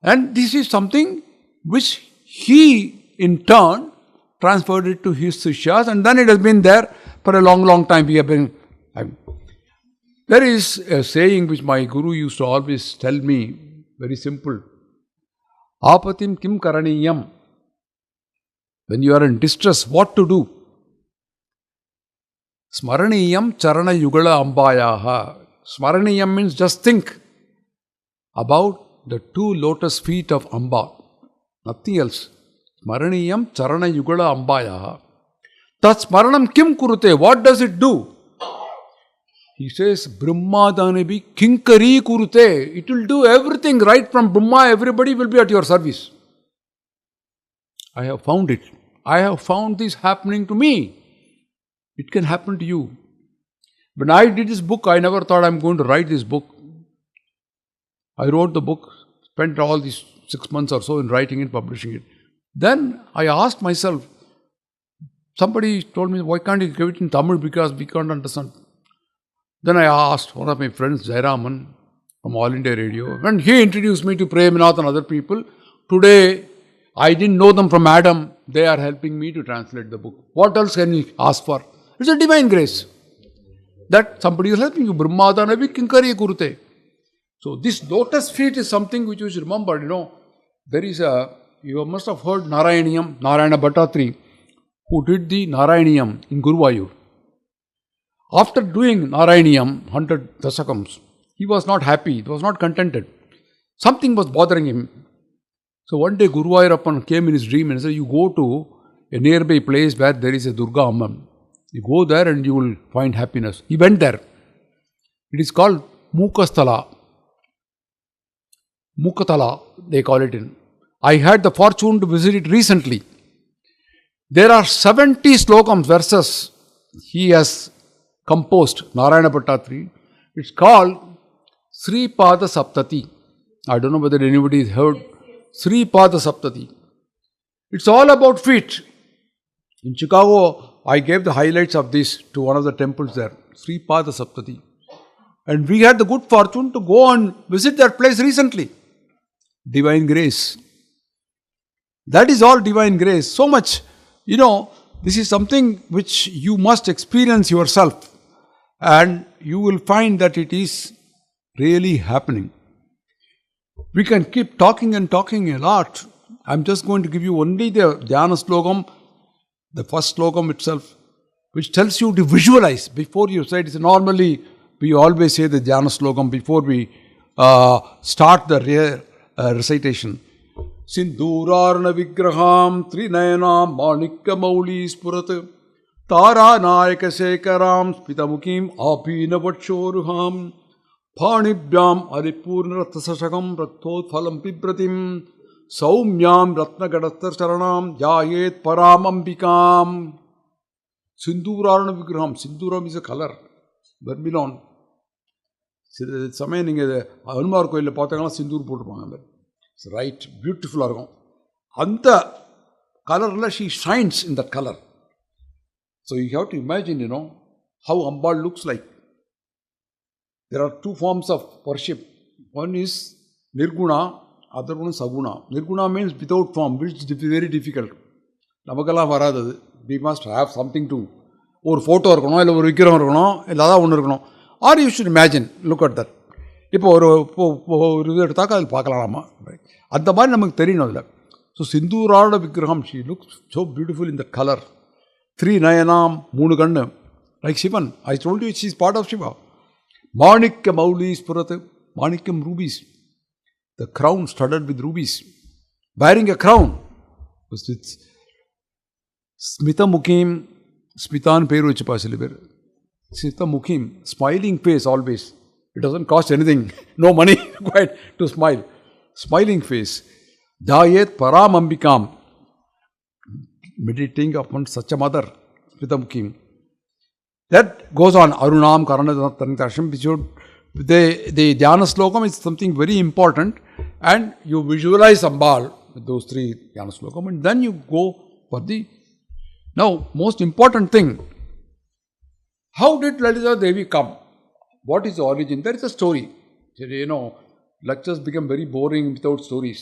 And this is something which he in turn transferred it to his Sishyas. And then it has been there for a long time. There is a saying which my Guru used to always tell me, very simple. Apatim kim karaniyam. When you are in distress, what to do? Smaraniyam charana yugala ambayaha. Smaraniyam means just think about the 2 lotus feet of Amba. Nothing else. Smaraniyam charana yugala ambayaha. Tat smaranam kim kurute. What does it do? He says, Brahmadanabi kinkari kurute. It will do everything right from Brahma. Everybody will be at your service. I have found it. I have found this happening to me. It can happen to you. When I did this book, I never thought I am going to write this book. I wrote the book, spent all these 6 months or so in writing it, publishing it. Then I asked myself, somebody told me, why can't you give it in Tamil because we can't understand. Then I asked one of my friends, Jairaman, from All India Radio, and he introduced me to Preminath and other people. Today, I didn't know them from Adam. They are helping me to translate the book. What else can you ask for? It's a divine grace. That somebody is helping you. Brahmadanavi kinkari kurute. So this lotus feet is something which you should remember. There is you must have heard Narayaniyam, Narayana Bhattatri, who did the Narayaniyam in Guruvayur. After doing Narayaniyam, 100 dasakams, he was not happy, he was not contented. Something was bothering him. So one day Guru Ayurappan came in his dream and said, you go to a nearby place where there is a Durga Amman. You go there and you will find happiness. He went there. It is called Mukasthala. Mukatala, they call it in. I had the fortune to visit it recently. There are 70 slokams, verses he has composed, Narayana Bhattatri. It's called Sri Pada Saptati. I don't know whether anybody has heard Sri Pada Saptati. It's all about feet. In Chicago, I gave the highlights of this to one of the temples there, Sri Pada Saptati. And we had the good fortune to go and visit that place recently. Divine grace. That is all divine grace. So much, this is something which you must experience yourself. And you will find that it is really happening. We can keep talking and talking a lot. I'm just going to give you only the Dhyana Slokam, the first Slokam itself, which tells you to visualize before you say it. Normally, we always say the Dhyana Slokam before we start the recitation. Sindhurarna Vigraham Trinayana Manikya Mauli Spurat Tara Nayaka Sekaram Spitamukim Apina Vatshoruham Phanibhyam Adipurna Rathasashakam Rathot Phalam Pibratim Saumyam Ratna Gadastar Saranam Jayet Paramambikam. Sindhurarna Vigraham. Sindhuram is a color. Vermilion. சில சமயம் நீங்கள் ஹனுமார் கோயிலில் பார்த்தாங்கன்னா சிந்தூர் போட்டிருப்பாங்க. அந்த it's right பியூட்டிஃபுல்லாக இருக்கும். அந்த கலரில் she shines in that colour. So you have to imagine how Ambal looks like. There are two forms of worship. One is Nirguna, other one is Saguna. Nirguna means without form, which is very difficult. நமக்கெல்லாம் வராது. We must have something to, ஒரு photo இருக்கணும், இல்லை ஒரு விக்கிரம் இருக்கணும், இல்லாதான் ஒன்று இருக்கணும். Are you should imagine, look at that. இப்போ ஒரு இது எடுத்தாக்கா அதில் பார்க்கலாமா, அந்த மாதிரி நமக்கு தெரியணும் அதில். ஸோ சிந்தூராட விக்கிரகம், she looks so beautiful in the colour. 3 நயனாம், 3 கண்ணு, like Shivan. I told you she is part of Shiva. Manikya Mauli Spurat, Manikyam rubies. The crown studded with rubies. Wearing a crown. It's Smita Mukim, Smitan Peru Chipasiliber. Smita Mukim, smiling face always. It doesn't cost anything. No money quite to smile. Smiling face. Dayet Paramambikam. Meditating upon such a mother. Smita Mukim. That goes on. Arunam Karanatantasham. The Dhyana Slokam is something very important, and you visualize Ambal with those 3 Dhyana Slokam, and then you go for the. Now, most important thing, how did Lalitha Devi come? What is the origin? There is a story. Lectures become very boring without stories.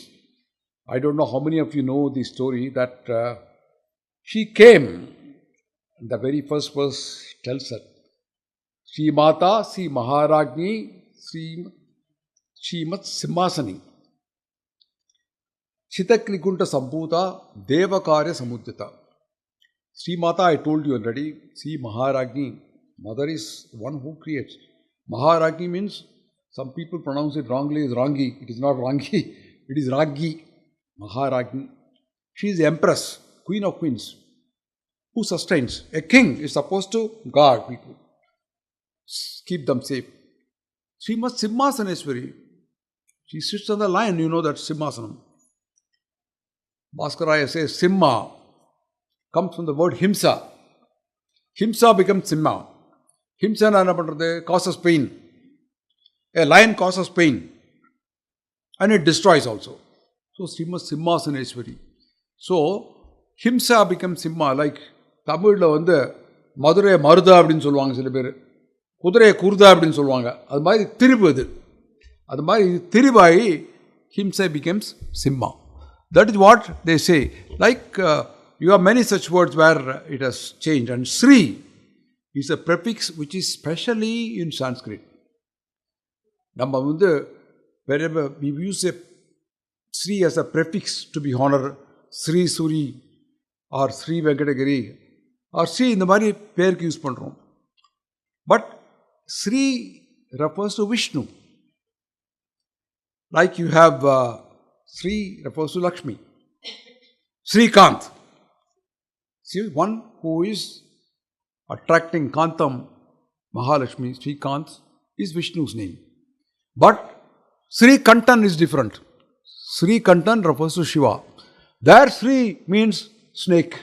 I don't know how many of you know the story that she came. The very first verse tells her, Sri Mata, Sri Maharagni, Srimat Simhasani, Chitaklikunta Samputa, Devakarya Samudyata. Sri Mata, I told you already. Sri Maharagni, mother is one who creates. Maharagni means, some people pronounce it wrongly as Rangi. It is not Rangi, it is Ragi. Maharagni. She is the empress, queen of queens. Who sustains? A king is supposed to guard people, keep them safe. Srimad Simhasaneswari, she sits on the lion, you know that Simhasanam. Bhaskaraya says Simha comes from the word Himsa. Himsa becomes Simha. Himsa causes pain. A lion causes pain, and it destroys also. So Srimad Simhasaneswari. So Himsa becomes Simha, like தமிழில் மதுரையை மருதா அப்படின்னு சொல்லுவாங்க சில பேர், குதிரையை குருதா அப்படின்னு சொல்லுவாங்க. அது மாதிரி திரிபு அது. அது மாதிரி திரிபாயி Himsa becomes Simha. That is what they say. Like you have many such words where it has changed. And Sri is a prefix which is specially in Sanskrit. நம்ம wherever we use a Sri as a prefix to be honored, Sri Suri or Sri Venkatagiri or Sri இந்த மாதிரி பேருக்கு use பண்ணுறோம். But Sri refers to Vishnu. Like you have Sri refers to Lakshmi. Sri Kant. See, one who is attracting Kantam, Mahalakshmi, Sri Kant is Vishnu's name. But Sri Kantan is different. Sri Kantan refers to Shiva. There Sri means snake.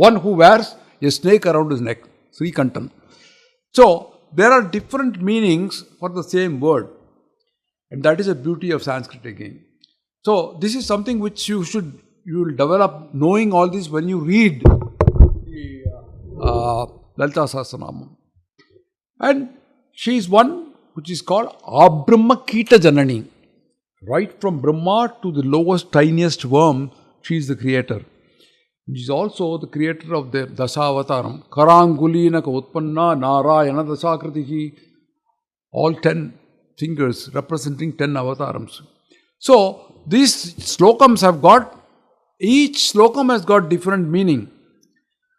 One who wears a snake around his neck. Sri Kantan. So, there are different meanings for the same word. And that is the beauty of Sanskrit again. So, this is something which you will develop knowing all this when you read Lalitha Sahasranamam. And she is one which is called Abrahma Kita Janani. Right from Brahma to the lowest, tiniest worm, she is the creator. She is also the creator of the Dasavataram. Karangulina Utpanna Narayana Dasakritihi. All 10 fingers representing 10 avatarams. So, these slokams have got, each slokam has got different meaning.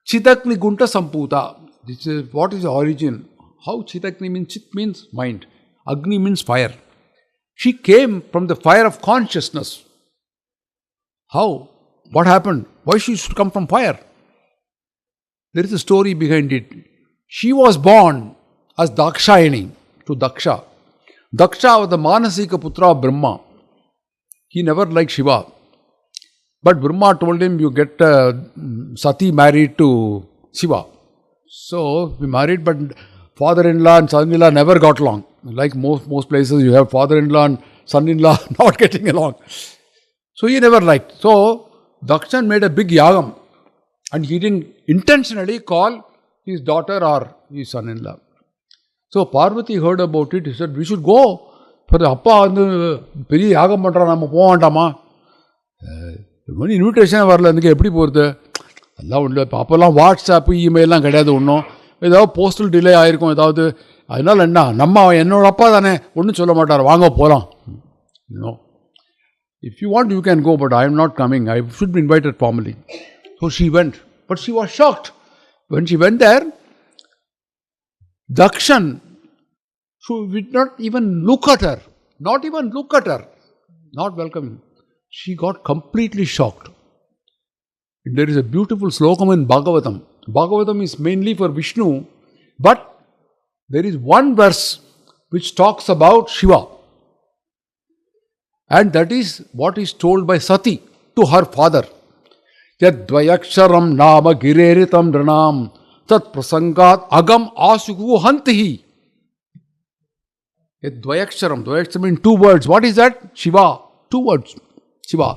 Chitakni Gunta Samputa. This is what is the origin. How Chitakni means? Chit means mind. Agni means fire. She came from the fire of consciousness. How? What happened? Why she should come from fire? There is a story behind it. She was born as Dakshayani to Daksha. Daksha was the Manasika Putra of Brahma. He never liked Shiva. But Brahma told him, you get Sati married to Shiva. So, we married, but father-in-law and son-in-law never got along. Like most places, you have father-in-law and son-in-law not getting along. So he never liked. So Dakshan made a big yagam, and he didn't intentionally call his daughter or his son-in-law. So Parvati heard about it. He said, we should go. For the appa பெரிய யாகம் பண்ணுறான், நம்ம போக வேண்டாமா? Invitation வரல, எனக்கு எப்படி போகிறது? எல்லாம் ஒன்று. இப்போ அப்போல்லாம் வாட்ஸ்அப்பு இமெயிலாம் கிடையாது ஒன்றும். ஏதாவது போஸ்டல் டிலே ஆகிருக்கும் ஏதாவது. அதனால் என்ன, நம்ம என்னோட அப்பா தானே, ஒன்றும் சொல்ல மாட்டார், வாங்க போகலாம். No. If you want, you can go, but I am not coming. I should be invited formally. So she went. But she was shocked. When she went there, Dakshan did not even look at her. Not even look at her. Not welcoming. She got completely shocked. There is a beautiful slokam in Bhagavatam. Bhagavatam is mainly for Vishnu, but there is one verse which talks about Shiva. And that is what is told by Sati to her father. Yadvayaksharam nama gireritam dranam tat prasangat agam asugu hantihi. Dvayaksharam. Dvayaksharam means two words. What is that? Shiva. Two words. Shiva.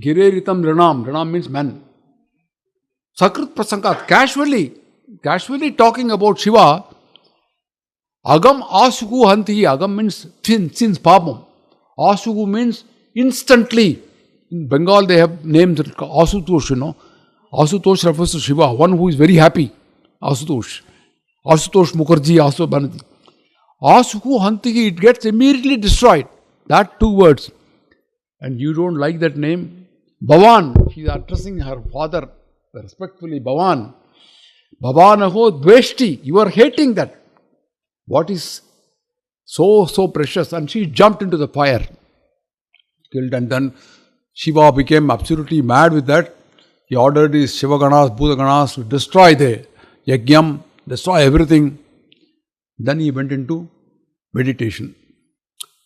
Gireritam Ranam. Ranam means man. Sakrit Prasangat. Casually talking about Shiva. Agam Asugu Hantihi. Agam means sins, papam. Asugu means instantly. In Bengal they have names Asutosh, you know. Asutosh refers to Shiva, one who is very happy. Asutosh. Asutosh Mukherjee, Asutosh Banerjee. Asugu Hantihi, it gets immediately destroyed. That two words. And you don't like that name? Bhavan. She is addressing her father respectfully. Bhavan. Bhavanaho dveshti. You are hating that. What is so precious? And she jumped into the fire. Killed, and then Shiva became absolutely mad with that. He ordered his Shivaganas, Bhutaganas to destroy the Yajnam, destroy everything. Then he went into meditation.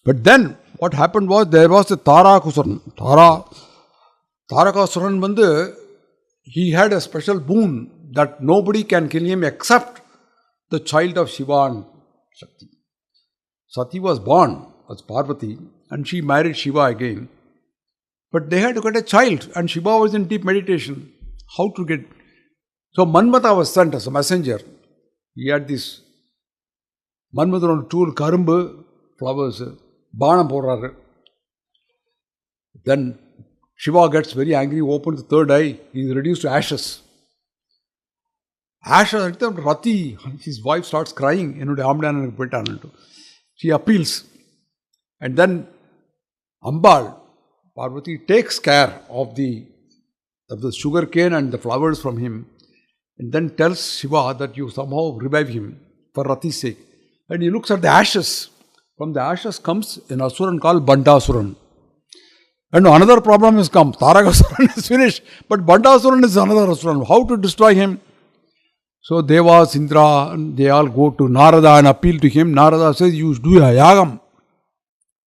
But then what happened was, there was a Tarakasuran. Tarakasuran, he had a special boon that nobody can kill him except the child of Shiva and Shakti. Sati was born as Parvati and she married Shiva again. But they had to get a child and Shiva was in deep meditation. How to get... So Manmata was sent as a messenger. He had this Manmata on a tool, karumbu, flowers, Banam poraru. Then Shiva gets very angry, opens the third eye, he is reduced to ashes. Ashes, Rati, his wife starts crying. She appeals. And then Ambal, Parvati, takes care of the sugar cane and the flowers from him. And then tells Shiva that you somehow revive him for Rati's sake. And he looks at the ashes. From the ashes comes an Asuran called Bandasuran. And another problem has come. Tarakasuran is finished. But Bandasuran is another Asuran. How to destroy him? So Devas, Indra, they all go to Narada and appeal to him. Narada says, you do a yagam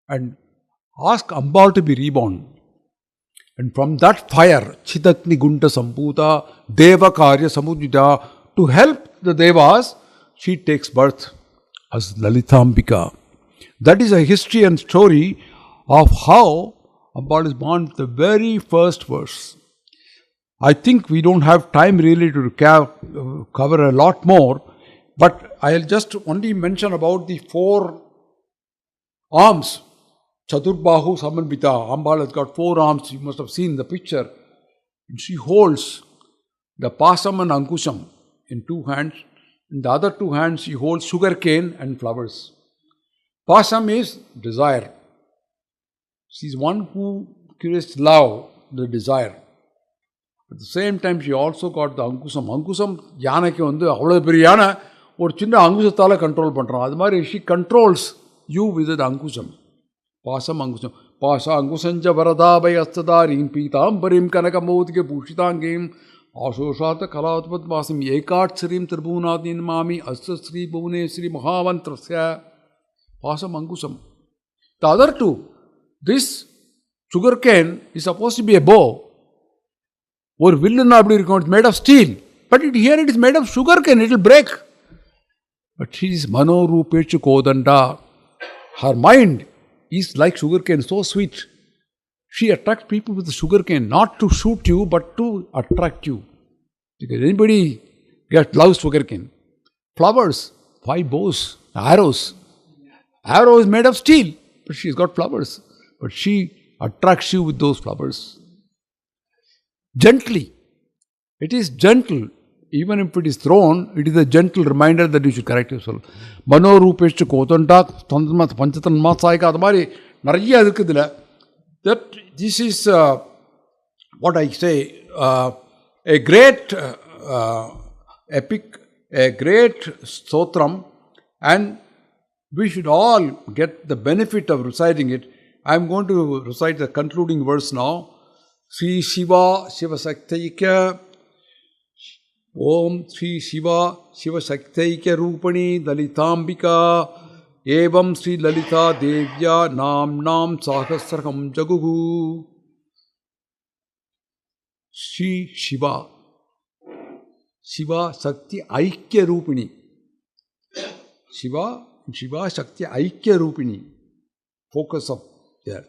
and ask Ambal to be reborn. And from that fire, Chitatni Gunta Samputa, Deva Karya Samudita, to help the Devas, she takes birth as Lalitha. That is a history and story of how Ambal is born, the very first verse. I think we don't have time really to cover a lot more, but I'll just only mention about the 4 arms. Chaturbahu Samanbita. Ambal has got 4 arms. You must have seen the picture. And she holds the pasam and ankusham in 2 hands. In the other 2 hands, she holds sugar cane and flowers. Pasam is desire. She is one who creates love, the desire. At the same time, she also got the ankusam. Ankusam, யானைக்கு அவ்வளவு பெரிய யானை ஒரு சின்ன அங்குசத்தால control பண்றான். அது மாதிரி she controls you with the ankusam. பாசம் அங்குசம். பாச அங்குசஞ்ச வரதாபை அஸ்ததாரீம் பீதாம்பரிம் கனகமௌதிக பூஷிதாங்கீம் ஆசோஷாத கலாத்மத் வாசிம் ஏகாட்சரீம் திரிபுவனாதீன் மாமி அஸ்த ஸ்ரீ புவனேஸ்வரி மகாமந்திரஸ்ய பாசம் அங்குசம். The other 2, this sugar cane is supposed to be a bow. Or villain, it's made of steel. But here it is made of sugar cane, it will break. But she is Manorupechu Kodanda. Her mind is like sugarcane, so sweet. She attracts people with the sugarcane, not to shoot you, but to attract you. Because anybody loves sugarcane. Flowers, 5 bows, arrows. Arrow is made of steel, but she's got flowers. But she attracts you with those flowers. Gently. It is gentle. Even if it is thrown, it is a gentle reminder that you should correct yourself. Manorupechu Kodanda, Panchatan Matsaika, Adamari, Naraya Adukadila. That this is what I say, a great epic, a great stotram, and we should all get the benefit of reciting it. I am going to recite the concluding verse now. Sri Shiva, Shiva Saktaika, Om Sri Shiva, Shiva Saktaika Rupani, Lalitambika, Evam Sri Lalitha Devya Nam Sahasranamam Jaguhu. Sri Shiva, Shiva Sakti Aikya Rupini. Shiva Shakti Aikya Rupini. Focus of there.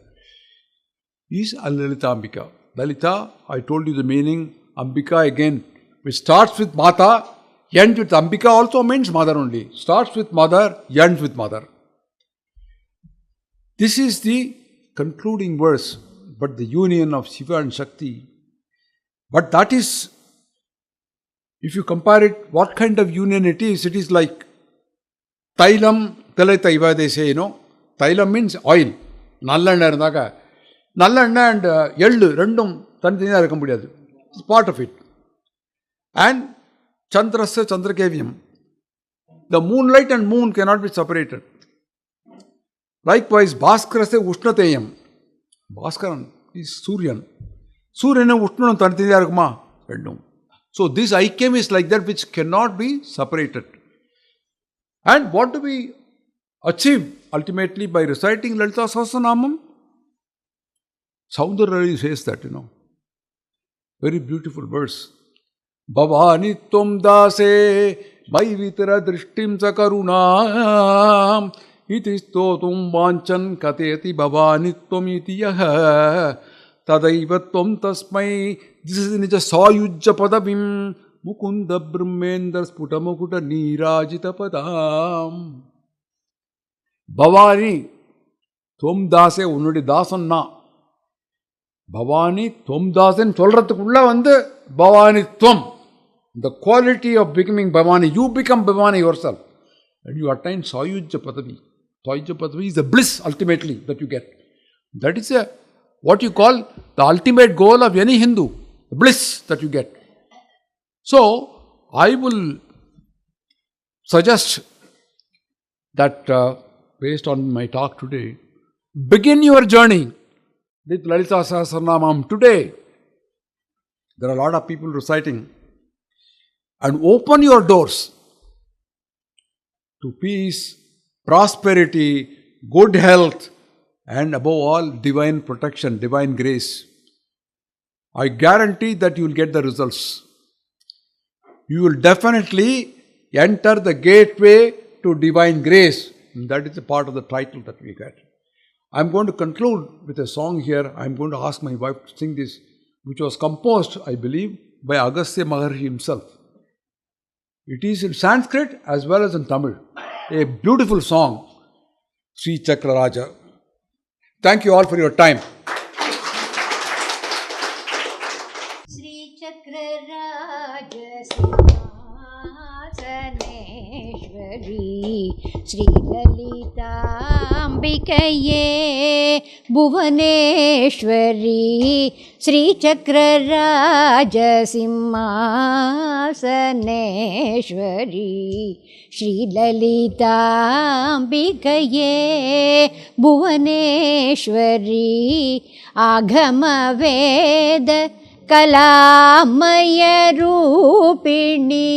Is Lalita Ambika. Lalita, I told you the meaning. Ambika again, which starts with Mata, ends with Ambika also means mother only. Starts with mother, ends with mother. This is the concluding verse, but the union of Shiva and Shakti. But that is, if you compare it, what kind of union it is like Tailam, Talataiva, they say, Tailam means oil. Nallanna irundaka. Nallanna and ellu, rendum, thanithaniyā irukka mudiyadhu. It's part of it. And Chandrasya Chandrakevyam. The moonlight and moon cannot be separated. Likewise, Bhaskarasya Ushnateyam. Bhaskaran is Suryan. Suryana Ushnanam thanithaniyā irukkuma? Rendum. So this Aikyam is like that which cannot be separated. And what do we achieve ultimately by reciting Lalitha Sahasranamam? Soundarari says that, Very beautiful verse. Bhavani tvam dase vaivitara drishtim sakarunam iti stotum vanchan kateti bhavani tvam iti yaha tadaiva tvam tasmai. This is nija sayujya padavim mukunda brahmendra sputamukuta nirajita padam. Bhavani tvam dase unnudi dasanna. Bhavani tvam dasan solrathukkulla vandu Bhavani tvam. The quality of becoming Bhavani, you become Bhavani yourself. And you attain Sayujya Padavi. Sayujya Padavi is the bliss ultimately that you get. That is what you call the ultimate goal of any Hindu. The bliss that you get. So, I will suggest that based on my talk today, begin your journey with Lalitha Sahasranamam today. There are a lot of people reciting. And open your doors to peace, prosperity, good health, and above all, divine protection, divine grace. I guarantee that you will get the results. You will definitely enter the gateway to divine grace. And that is a part of the title that we get. I am going to conclude with a song here. I am going to ask my wife to sing this, which was composed, I believe, by Agastya Maharshi himself. It is in Sanskrit as well as in Tamil. A beautiful song, Sri Chakra Raja. Thank you all for your time. Sri Chakra Raja Simhasaneshwari Sri Lalita Ambikaye Bhuvaneshwari Sri Chakra Raja Simhasaneshwari Sri Lalita Ambikaye Bhuvaneshwari Agama Veda Kalamaya Rupini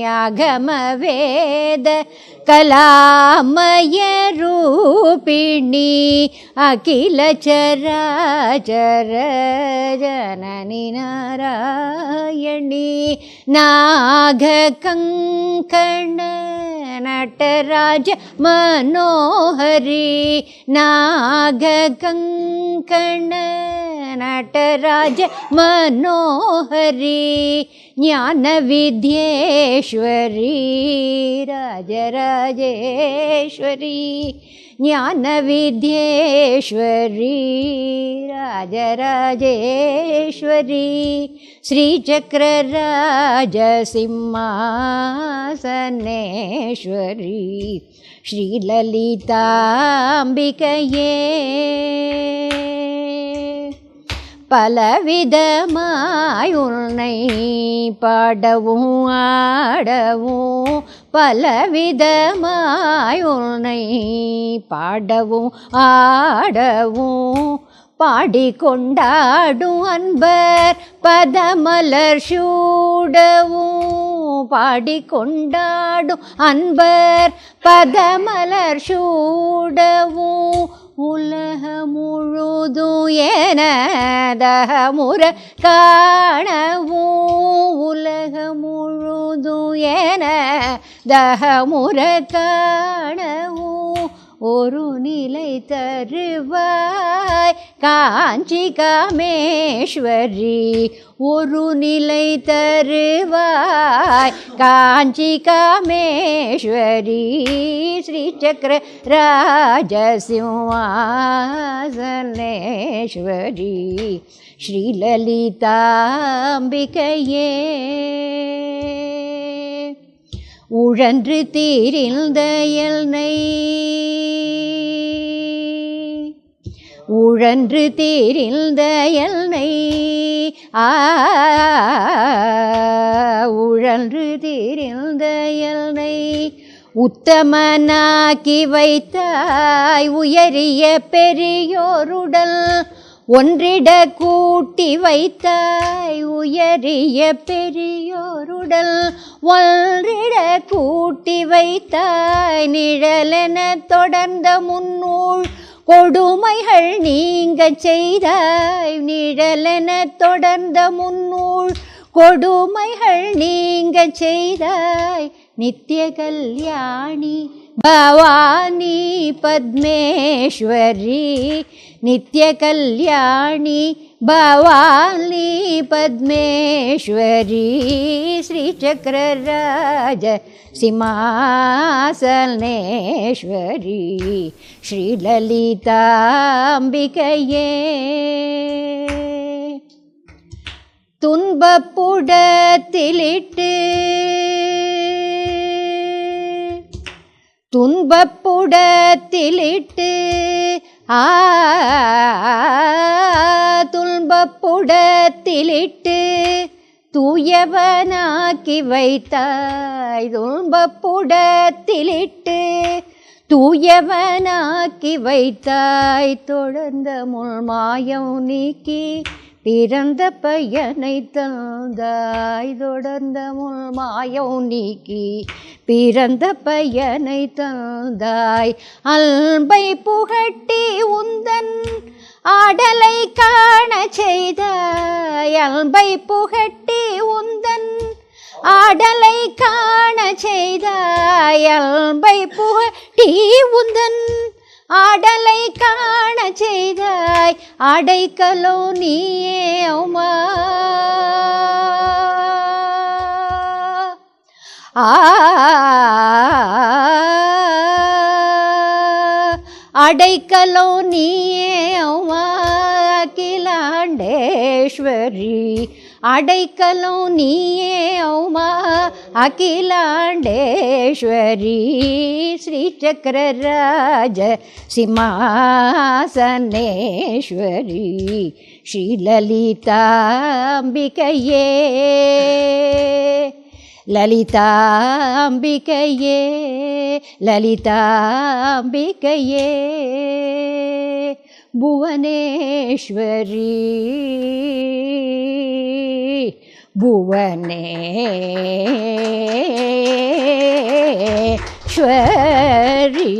Agama Veda Kalamaya Rupini Akila Chara Chara Janani Narayani Naga Kankana Nataraja Manohari நாககங்கண Nataraja Manohari ஞான வித்யேஸ்வரி ராஜராஜேஸ்வரி ஞான வித்யேஸ்வரி ராஜராஜேஸ்வரி ஸ்ரீசக்கரராஜசிம்மாசனேஸ்வரி ஸ்ரீலலிதாம்பிகையே பலவிதமாய் உன்னை பாடவும் ஆடவும் பலவிதமாய் உன்னை பாடவும் ஆடவும் பாடிக்கொண்டாடும் அன்பர் பதமலர் சூடவும் பாடிக்கொண்டாடும் அன்பர் பதமலர் சூடவும் உலகம் முழுதும் எனதமுற காணவும் உலகம் முழுதும் எனதமுற காணவும் ஒரு நிலை தருவாய் காஞ்சி காமேஸ்வரி ஒரு நிலை தருவாய் காஞ்சி காமேஸ்வரி ஸ்ரீசக்கர ராஜசிம்மாசனேஸ்வரி ஸ்ரீலலிதாம்பிகையே உழன்று தீரிந்த எல்னை உழன்று தீரிந்த எல்னை உழன்று தீரிந்த எல்னை உத்தமனாக்கி வைத்தாய் உயரிய பெரியோருடல் ஒன்றிட கூட்டி வைத்தாய் உயரிய பெரியோருடல் ஒன்றிட கூட்டி வைத்தாய் நிழலென தொடர்ந்த முன்னூல் கொடுமைகள் நீங்க செய்தாய் நிழலென தொடர்ந்த முன்னூல் கொடுமைகள் நீங்க செய்தாய் நித்திய கல்யாணி பவானி பத்மேஸ்வரி நித்திய கல்யாணி பவானி பத்மேஸ்வரி ஸ்ரீசக்கர ராஜ சிம்மாசனேஸ்வரி ஸ்ரீலலிதாம்பிகையே துன்பப்புடத்திலிட்டு துன்பப்புடத்திலிட்டு துன்பப்புடத்திலிட்டு தூயவனாக்கி வைத்தாய் துன்பப்புடத்திலிட்டு தூயவனாக்கி வைத்தாய் தொடர்ந்த முள்மாயம் நீக்கி பிறந்த பையனை தந்தாய் தொடர்ந்த முள்மாயம் நீக்கி பிறந்த பையனை தந்தாய் அன்பை புகட்டி உந்தன் ஆடலை காண செய்தாய் அன்பை புகட்டி உந்தன் ஆடலை காண செய்தாய் அன்பை புகட்டி உந்தன் ஆடலை காண செய்தாய் அடைக்கலோ நீயே அம்மா அடைக்கலோ நீயே அம்மா அகிலாண்டேஸ்வரி அடைக்கலோ நீயே அம்மா அகிலாண்டேஸ்வரி ஸ்ரீசக்கர ராஜ சிம்மாசனேஸ்வரி ஸ்ரீலலிதாம்பிகையே லலிதாம்பிகையே லலிதாம்பிகையே புவனேஸ்வரி புவனேஸ்வரி